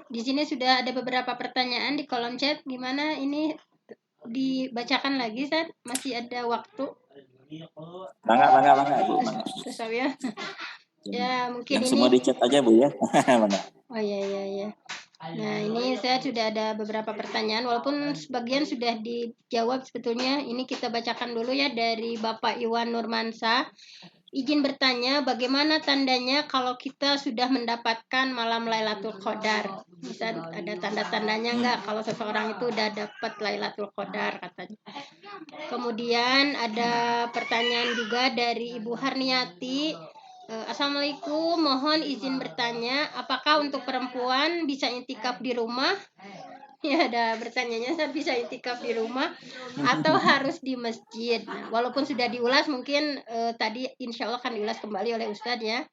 Di sini sudah ada beberapa pertanyaan di kolom chat. Gimana ini? Dibacakan lagi, Ustaz? Masih ada waktu? Mangga, Bu. Terus ya. Ya, mungkin yang ini semua di chat aja Bu ya. Oh ya. Nah, ini saya sudah ada beberapa pertanyaan walaupun sebagian sudah dijawab sebetulnya. Ini kita bacakan dulu ya dari Bapak Iwan Nurmansa. Izin bertanya, bagaimana tandanya kalau kita sudah mendapatkan malam Lailatul Qadar? Bisa ada tanda-tandanya enggak kalau seseorang itu udah dapat Lailatul Qadar katanya. Kemudian ada pertanyaan juga dari Ibu Harniati. Assalamualaikum, mohon izin bertanya, apakah untuk perempuan bisa intikaf di rumah? Ya, ada bertanyanya, saya bisa intikaf di rumah atau harus di masjid? Nah, walaupun sudah diulas, mungkin tadi insya Allah akan diulas kembali oleh Ustadz ya.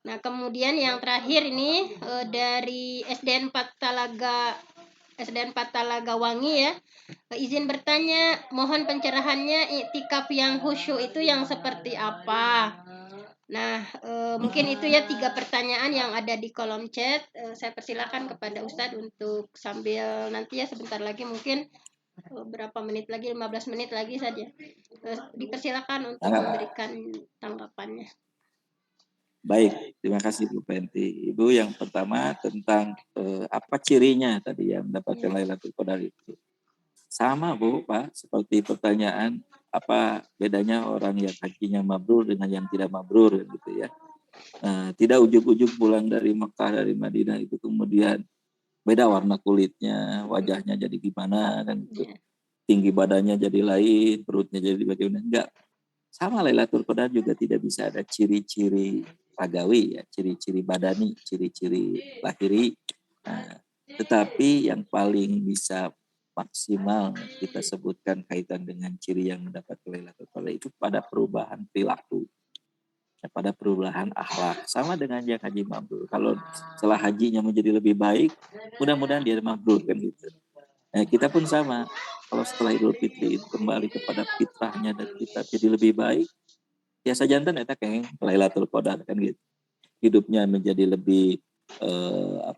Nah, kemudian yang terakhir ini dari SDN 4 Talaga Wangi ya. Izin bertanya, mohon pencerahannya iktikaf yang khusyuk itu yang seperti apa? Nah, mungkin itu ya 3 pertanyaan yang ada di kolom chat. Saya persilakan kepada Ustadz untuk sambil nanti ya sebentar lagi mungkin berapa menit lagi, 15 menit lagi saja. Dipersilakan untuk memberikan tanggapannya. Baik, terima kasih Bu Penti. Ibu yang pertama tentang apa cirinya tadi yang mendapatkan Lailatul Qadar itu. Sama Bu, Pak, seperti pertanyaan apa bedanya orang yang hajinya mabrur dengan yang tidak mabrur gitu ya. Tidak ujug-ujug pulang dari Mekah, dari Madinah itu kemudian beda warna kulitnya, wajahnya jadi gimana kan gitu. Tinggi badannya jadi lain, perutnya jadi bagaimana, enggak. Sama Lailatul Qadar juga tidak bisa ada ciri-ciri ragawi ya, ciri-ciri badani, ciri-ciri lahiri. Tetapi yang paling bisa maksimal kita sebutkan kaitan dengan ciri yang mendapat Lailatul Qadar itu pada perubahan perilaku, ya, pada perubahan akhlak. Sama dengan yang haji mabrur. Kalau setelah hajinya menjadi lebih baik, mudah-mudahan dia mabrur kan gitu. Nah, kita pun sama. Kalau setelah Idul Fitri itu kembali kepada fitrahnya dan kita jadi lebih baik, biasa jantan eta keng Lailatul Qadar kan gitu. Hidupnya menjadi lebih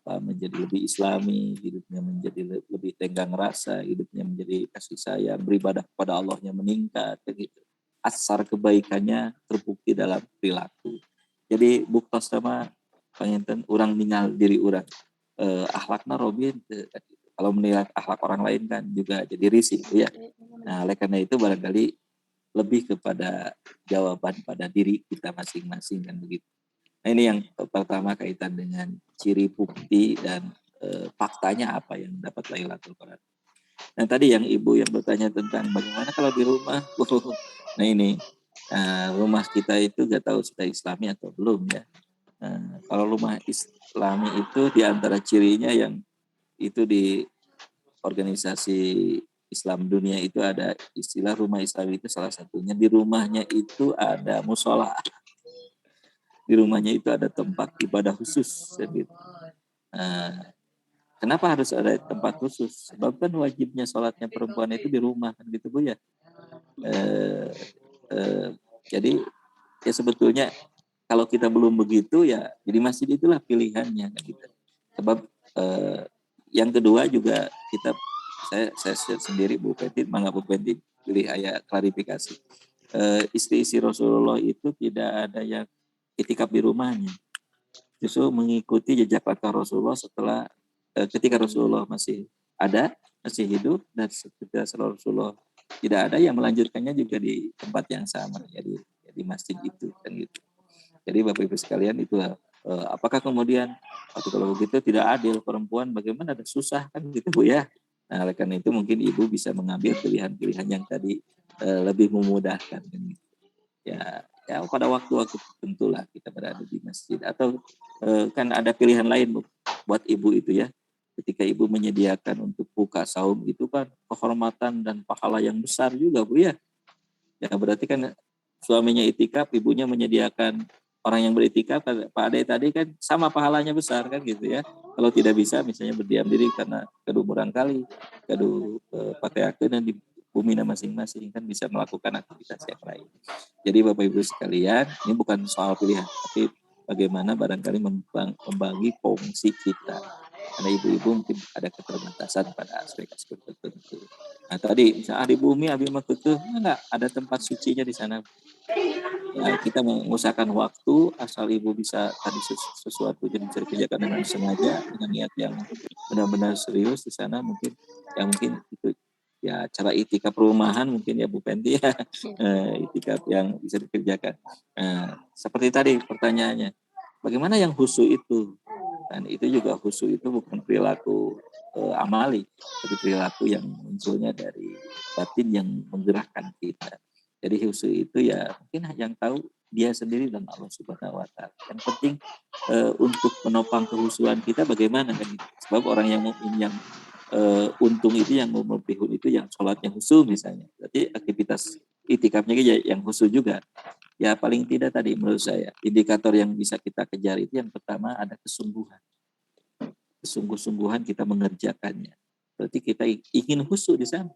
menjadi lebih islami, hidupnya menjadi lebih tenggang rasa, hidupnya menjadi kasih sayang, beribadah kepada Allahnya meningkat gitu. Asar kebaikannya terbukti dalam perilaku. Jadi buktos sama panginten orang ninggal diri orang akhlakna Robin kalau menilai akhlak orang lain kan juga jadi risih ya. Nah, oleh karena itu barangkali lebih kepada jawaban pada diri kita masing-masing kan begitu. Nah, ini yang pertama kaitan dengan ciri bukti dan faktanya apa yang dapat Lailatul Qadar. Nah, tadi yang ibu yang bertanya tentang bagaimana kalau di rumah. Nah, ini rumah kita itu gak tahu sudah Islami atau belum ya. Kalau rumah Islami itu di antara cirinya yang itu di organisasi Islam dunia itu ada istilah rumah Islami itu salah satunya di rumahnya itu ada musola. Di rumahnya itu ada tempat ibadah khusus gitu. Kenapa harus ada tempat khusus? Sebab kan wajibnya sholatnya perempuan itu di rumah kan gitu Bu ya. Jadi ya sebetulnya kalau kita belum begitu ya jadi masjid itulah pilihannya kan gitu. Sebab yang kedua juga saya sendiri Bu Penti, mangga Bu Penti pilih ayat klarifikasi. Istri-istri Rasulullah itu tidak ada yang itikaf di rumahnya, justru mengikuti jejak langkah Rasulullah setelah ketika Rasulullah masih hidup dan ketika Rasulullah tidak ada yang melanjutkannya juga di tempat yang sama, jadi di masjid itu kan gitu. Jadi Bapak Ibu sekalian itulah apakah kemudian kalau begitu tidak adil perempuan, bagaimana ada susah kan gitu Bu ya. Nah, oleh karena itu mungkin Ibu bisa mengambil pilihan-pilihan yang tadi lebih memudahkan kan gitu. Ya pada waktu-waktu tertentulah kita berada di masjid atau kan ada pilihan lain buat ibu itu ya. Ketika ibu menyediakan untuk buka saum itu kan kehormatan dan pahala yang besar juga Bu ya. Ya berarti kan suaminya itikaf, ibunya menyediakan orang yang beritikaf, Pak Ade tadi kan sama pahalanya besar kan gitu ya. Kalau tidak bisa misalnya berdiam diri karena kedua barangkali pakai akun dan di bumi masing-masing kan bisa melakukan aktivitas yang lain. Jadi Bapak Ibu sekalian, ini bukan soal pilihan, tapi bagaimana barangkali membagi fungsi kita. Karena ibu-ibu mungkin ada keterbatasan pada aspek-aspek tertentu. Nah tadi misalnya di bumi abi mah enggak ada tempat sucinya di sana. Ya, kita mengusahakan waktu asal ibu bisa tadi sesuatu yang bisa dikerjakan dengan sengaja dengan niat yang benar-benar serius di sana mungkin itu ya cara itikaf perumahan mungkin ya Bu Penti ya itikaf yang bisa dikerjakan. Seperti tadi pertanyaannya, bagaimana yang khusyuk itu? Dan itu juga khusyuk itu bukan perilaku amali, tapi perilaku yang munculnya dari batin yang menggerakkan kita. Jadi khusyuk itu ya mungkin yang tahu dia sendiri dan Allah Subhanahu wa taala. Yang penting untuk menopang kehusuan kita bagaimana kan gitu. Sebab orang yang mukmin yang untung itu yang memperhun itu yang sholatnya khusyuk misalnya. Berarti aktivitas itikafnya yang khusyuk juga. Ya paling tidak tadi menurut saya indikator yang bisa kita kejar itu yang pertama ada kesungguhan. Kesungguh-sungguhan kita mengerjakannya. Berarti kita ingin khusyuk di sana.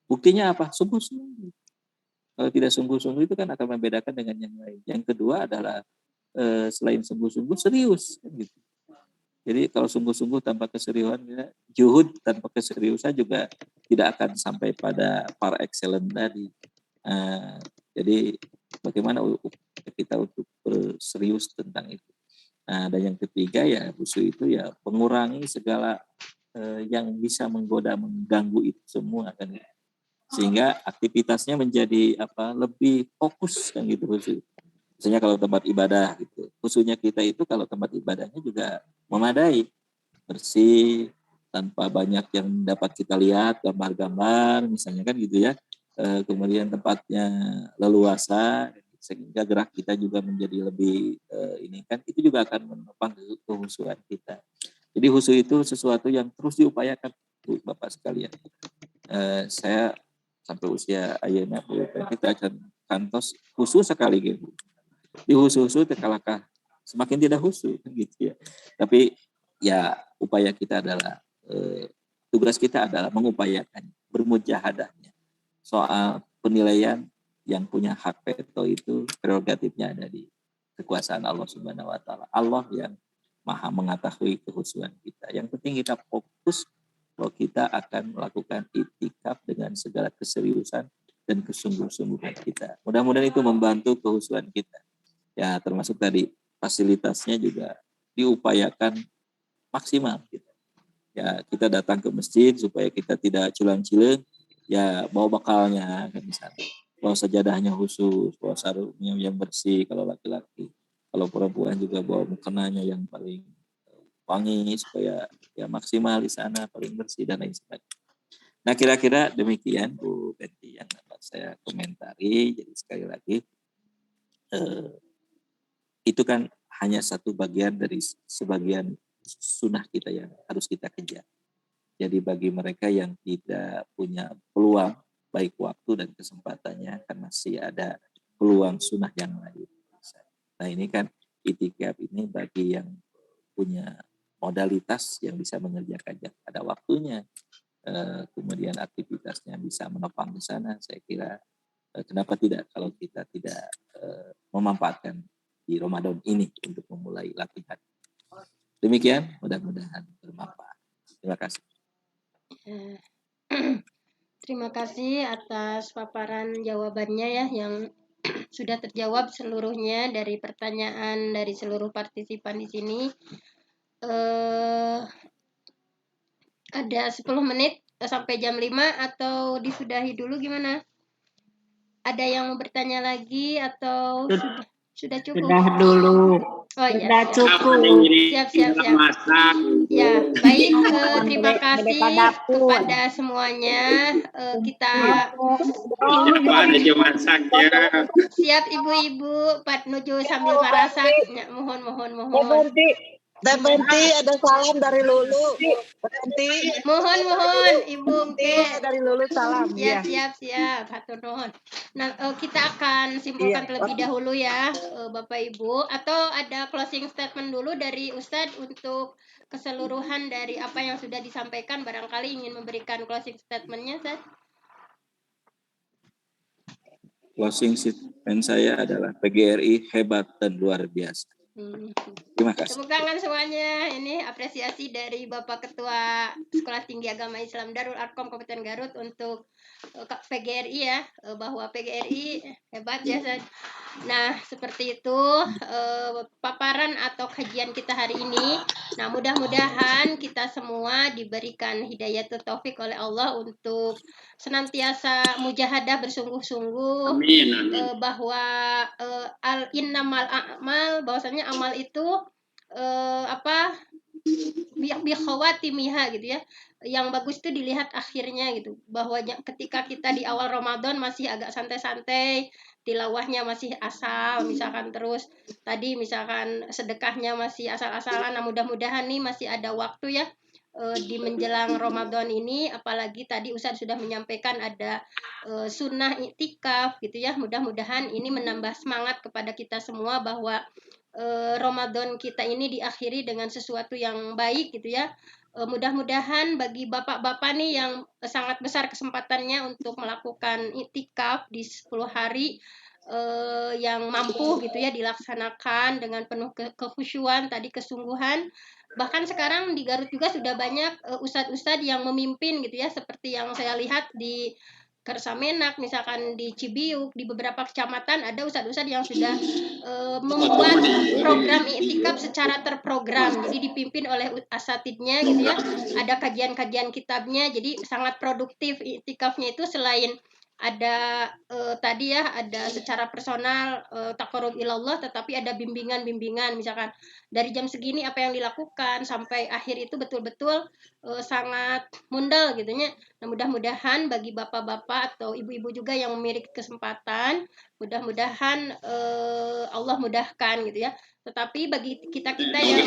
Buktinya apa? Sungguh-sungguh. Kalau tidak sungguh-sungguh itu kan akan membedakan dengan yang lain. Yang kedua adalah selain sungguh-sungguh serius kan gitu. Jadi kalau sungguh-sungguh tanpa keseriusan, juhud tanpa keseriusan juga tidak akan sampai pada par excellence tadi. Jadi bagaimana kita untuk berserius tentang itu. Dan yang ketiga ya khusyuk itu ya mengurangi segala yang bisa menggoda, mengganggu itu semua kan. Sehingga aktivitasnya menjadi lebih fokus kan gitu khusyuk. Misalnya kalau tempat ibadah gitu, khususnya kita itu kalau tempat ibadahnya juga memadai, bersih, tanpa banyak yang dapat kita lihat, gambar-gambar misalnya kan gitu ya. Kemudian tempatnya leluasa, sehingga gerak kita juga menjadi lebih ini kan, itu juga akan menopang kehusuan kita. Jadi khusyuk itu sesuatu yang terus diupayakan Bapak sekalian. Saya sampai usia ayeuna kita akan kantos khusyuk sekali gitu. Di khusyuk tekalakah semakin tidak khusyuk gitu ya. Tapi ya upaya kita adalah tugas kita adalah mengupayakan bermujahadahnya. Soal penilaian yang punya hak veto itu prerogatifnya ada di kekuasaan Allah Subhanahu wa taala. Allah yang Maha mengetahui kehusuan kita. Yang penting kita fokus bahwa kita akan melakukan iktikaf dengan segala keseriusan dan kesungguh-sungguhan kita. Mudah-mudahan itu membantu kehusuan kita. Ya, termasuk tadi fasilitasnya juga diupayakan maksimal gitu. Ya, kita datang ke masjid supaya kita tidak cilang-ciling, ya bawa bekalnya kan misalnya. Bawa sajadahnya khusus, bawa sarungnya yang bersih kalau laki-laki. Kalau perempuan juga bawa mukenanya yang paling wangi supaya ya maksimal di sana, paling bersih dan lain sebagainya. Nah, kira-kira demikian Bu Betty yang dapat saya komentari. Jadi sekali lagi itu kan hanya satu bagian dari sebagian sunnah kita yang harus kita kejar. Jadi bagi mereka yang tidak punya peluang, baik waktu dan kesempatannya, kan masih ada peluang sunnah yang lain. Nah ini kan itikaf ini bagi yang punya modalitas yang bisa mengerjakannya pada waktunya, kemudian aktivitasnya bisa menopang di sana, saya kira kenapa tidak kalau kita tidak memanfaatkan di Ramadan ini untuk memulai latihan. Demikian, mudah-mudahan bermanfaat. Terima kasih. Terima kasih atas paparan jawabannya ya yang sudah terjawab seluruhnya dari pertanyaan dari seluruh partisipan di sini. Ada 10 menit sampai jam 5 atau disudahi dulu gimana? Ada yang mau bertanya lagi atau sudah cukup? Sudah dulu. Oh iya, Sudah cukup. siap. Ya, baik. Terima kasih kepada semuanya. Kita siap ibu-ibu nuju sambil parasak. Ya, mohon. Berhenti, ada salam dari Lulu. Berhenti. Mohon ibu Dari Lulu salam. Ya, siap. Hatur nuhun. Nah, kita akan simpulkan terlebih dahulu ya, Bapak Ibu. Atau ada closing statement dulu dari Ustadz untuk keseluruhan dari apa yang sudah disampaikan. Barangkali ingin memberikan closing statement-nya, Ustadz. Closing statement saya adalah PGRI hebat dan luar biasa. Terima kasih. Tepuk tangan semuanya. Ini apresiasi dari Bapak Ketua Sekolah Tinggi Agama Islam Darul Arkom Kabupaten Garut untuk PGRI ya, bahwa PGRI hebat ya. Nah, seperti itu paparan atau kajian kita hari ini. Nah, mudah-mudahan kita semua diberikan hidayatul taufik oleh Allah untuk senantiasa mujahadah bersungguh-sungguh. Amin. Bahwa innamal a'mal, bahwasanya amal itu bi khawatimiha gitu ya. Yang bagus itu dilihat akhirnya gitu. Bahwa ketika kita di awal Ramadan masih agak santai-santai, tilawahnya masih asal misalkan, terus tadi misalkan sedekahnya masih asal-asalan. Nah, mudah-mudahan nih masih ada waktu ya di menjelang Ramadan ini, apalagi tadi Ustadz sudah menyampaikan ada sunnah iktikaf gitu ya. Mudah-mudahan ini menambah semangat kepada kita semua bahwa Ramadan kita ini diakhiri dengan sesuatu yang baik gitu ya. Mudah-mudahan bagi bapak-bapak nih yang sangat besar kesempatannya untuk melakukan iktikaf di 10 hari yang mampu gitu ya dilaksanakan dengan penuh kekhusyuan tadi, kesungguhan. Bahkan sekarang di Garut juga sudah banyak ustadz-ustadz yang memimpin gitu ya, seperti yang saya lihat di Kersamenak, misalkan di Cibiuk, di beberapa kecamatan ada ustadz-ustadz yang sudah membuat program iktikaf secara terprogram. Jadi dipimpin oleh asatidnya gitu ya. Ada kajian-kajian kitabnya. Jadi sangat produktif iktikafnya itu. Selain ada tadi ya, ada secara personal taqarrub ilallah, tetapi ada bimbingan misalkan dari jam segini apa yang dilakukan sampai akhir itu betul-betul sangat mundal gitu ya. Nah, mudah-mudahan bagi bapak-bapak atau ibu-ibu juga yang memiliki kesempatan, mudah-mudahan Allah mudahkan gitu ya. Tetapi bagi kita-kita yang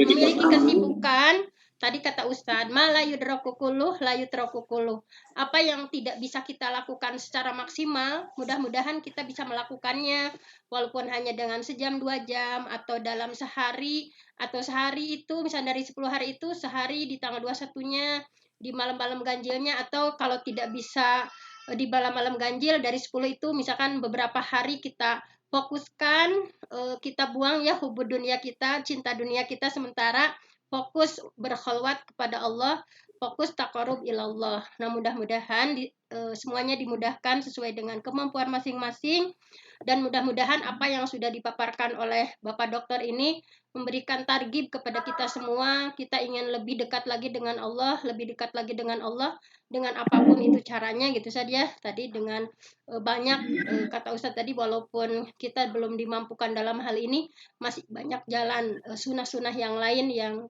memiliki kesibukan, tadi kata Ustadz, ma la yudraku kulluh la yutraku kulluh. Apa yang tidak bisa kita lakukan secara maksimal, mudah-mudahan kita bisa melakukannya walaupun hanya dengan sejam 2 jam atau dalam sehari, atau sehari itu misalnya dari 10 hari itu sehari di tanggal 21-nya di malam-malam ganjilnya, atau kalau tidak bisa di malam-malam ganjil dari 10 itu misalkan beberapa hari kita fokuskan, kita buang ya hubud dunia kita, cinta dunia kita, sementara fokus berkholwat kepada Allah, fokus taqarrub ilallah. Nah, mudah-mudahan semuanya dimudahkan sesuai dengan kemampuan masing-masing, dan mudah-mudahan apa yang sudah dipaparkan oleh Bapak Dokter ini memberikan targib kepada kita semua. Kita ingin lebih dekat lagi dengan Allah, lebih dekat lagi dengan Allah dengan apapun itu caranya gitu saja. Tadi dengan banyak kata Ustadz tadi, walaupun kita belum dimampukan dalam hal ini, masih banyak jalan sunnah-sunnah yang lain yang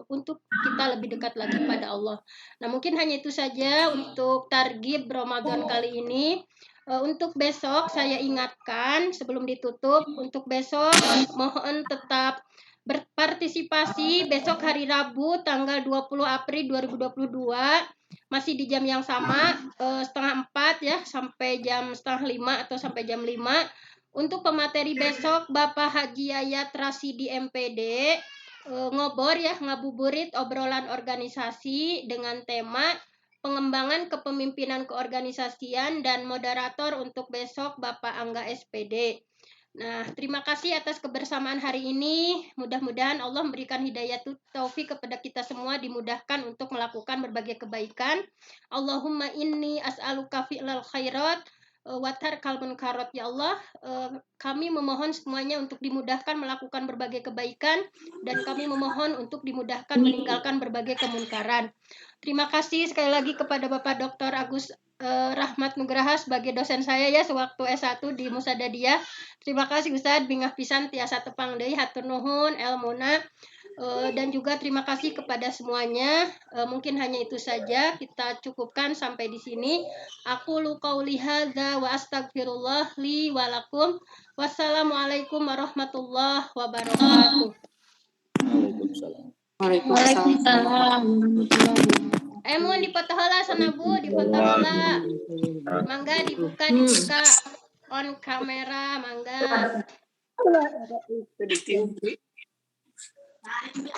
untuk kita lebih dekat lagi pada Allah. Nah, mungkin hanya itu saja untuk targib Ramadan kali ini. Untuk besok saya ingatkan sebelum ditutup, untuk besok mohon tetap berpartisipasi besok hari Rabu tanggal 20 April 2022, masih di jam yang sama, 3:30 ya sampai jam 4:30 atau sampai jam 5. Untuk pemateri besok Bapak Haji Yayat Rasidi MPD, ngobor ya, ngabuburit obrolan organisasi dengan tema pengembangan kepemimpinan keorganisasian, dan moderator untuk besok Bapak Angga SPD. Nah, terima kasih atas kebersamaan hari ini. Mudah-mudahan Allah memberikan hidayah taufik kepada kita semua, dimudahkan untuk melakukan berbagai kebaikan. Allahumma inni as'aluka fi'lal khairat wa tarkal munkarat. Ya Allah, kami memohon semuanya untuk dimudahkan melakukan berbagai kebaikan, dan kami memohon untuk dimudahkan meninggalkan berbagai kemunkaran. Terima kasih sekali lagi kepada Bapak Dr. Agus Rahmat Nugraha sebagai dosen saya ya sewaktu S1 di Musadadiyah. Terima kasih Ustadz, bingah pisan tiasa tepang deui, hatur nuhun elmuna. Dan juga terima kasih kepada semuanya. Mungkin hanya itu saja, kita cukupkan sampai di sini. Aku qauli hadza wa astagfirullah li wa lakum. Wassalamualaikum warahmatullahi wabarakatuh. Waalaikumsalam. Mohon dipoto heula sana Bu, dipoto heula. Mangga dibuka on kamera, mangga.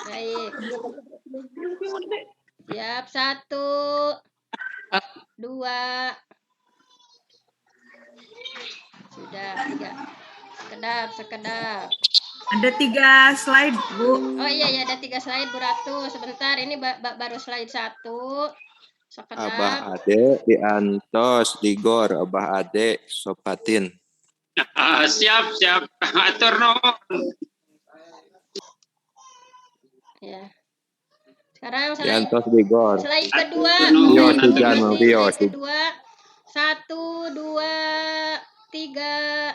Baik. Siap, 1, 2. Sudah, 3. Sekedap. Ada 3 slide, Bu. Oh iya, ada 3 slide Bu Ratu. Sebentar, ini baru slide 1. Sekedap. Abah Ade diantos digor, Abah Ade sopatin. Siap. Atur nuhun. Ya. Sekarang Diantos digor. slide kedua. Rios. Kedua. 1, 2, 3.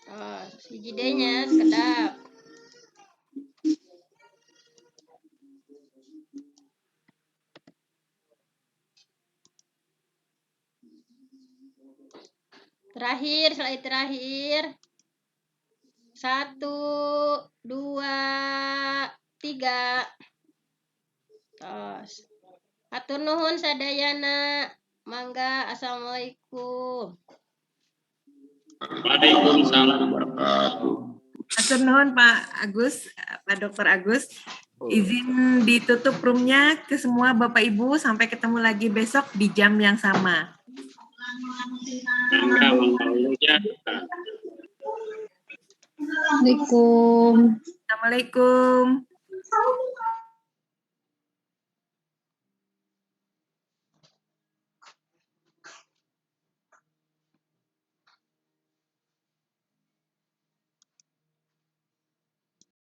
Oh, hiji D-nya sekedap. Terakhir, slide terakhir. 1, 2, 3. Tos. Atur nuhun sadayana. Mangga, assalamualaikum. Waalaikumsalam warahmatullahi. Atur nuhun Pak Agus, Pak Dr. Agus. Izin ditutup roomnya ke semua Bapak Ibu, sampai ketemu lagi besok di jam yang sama. Assalamualaikum. Assalamualaikum.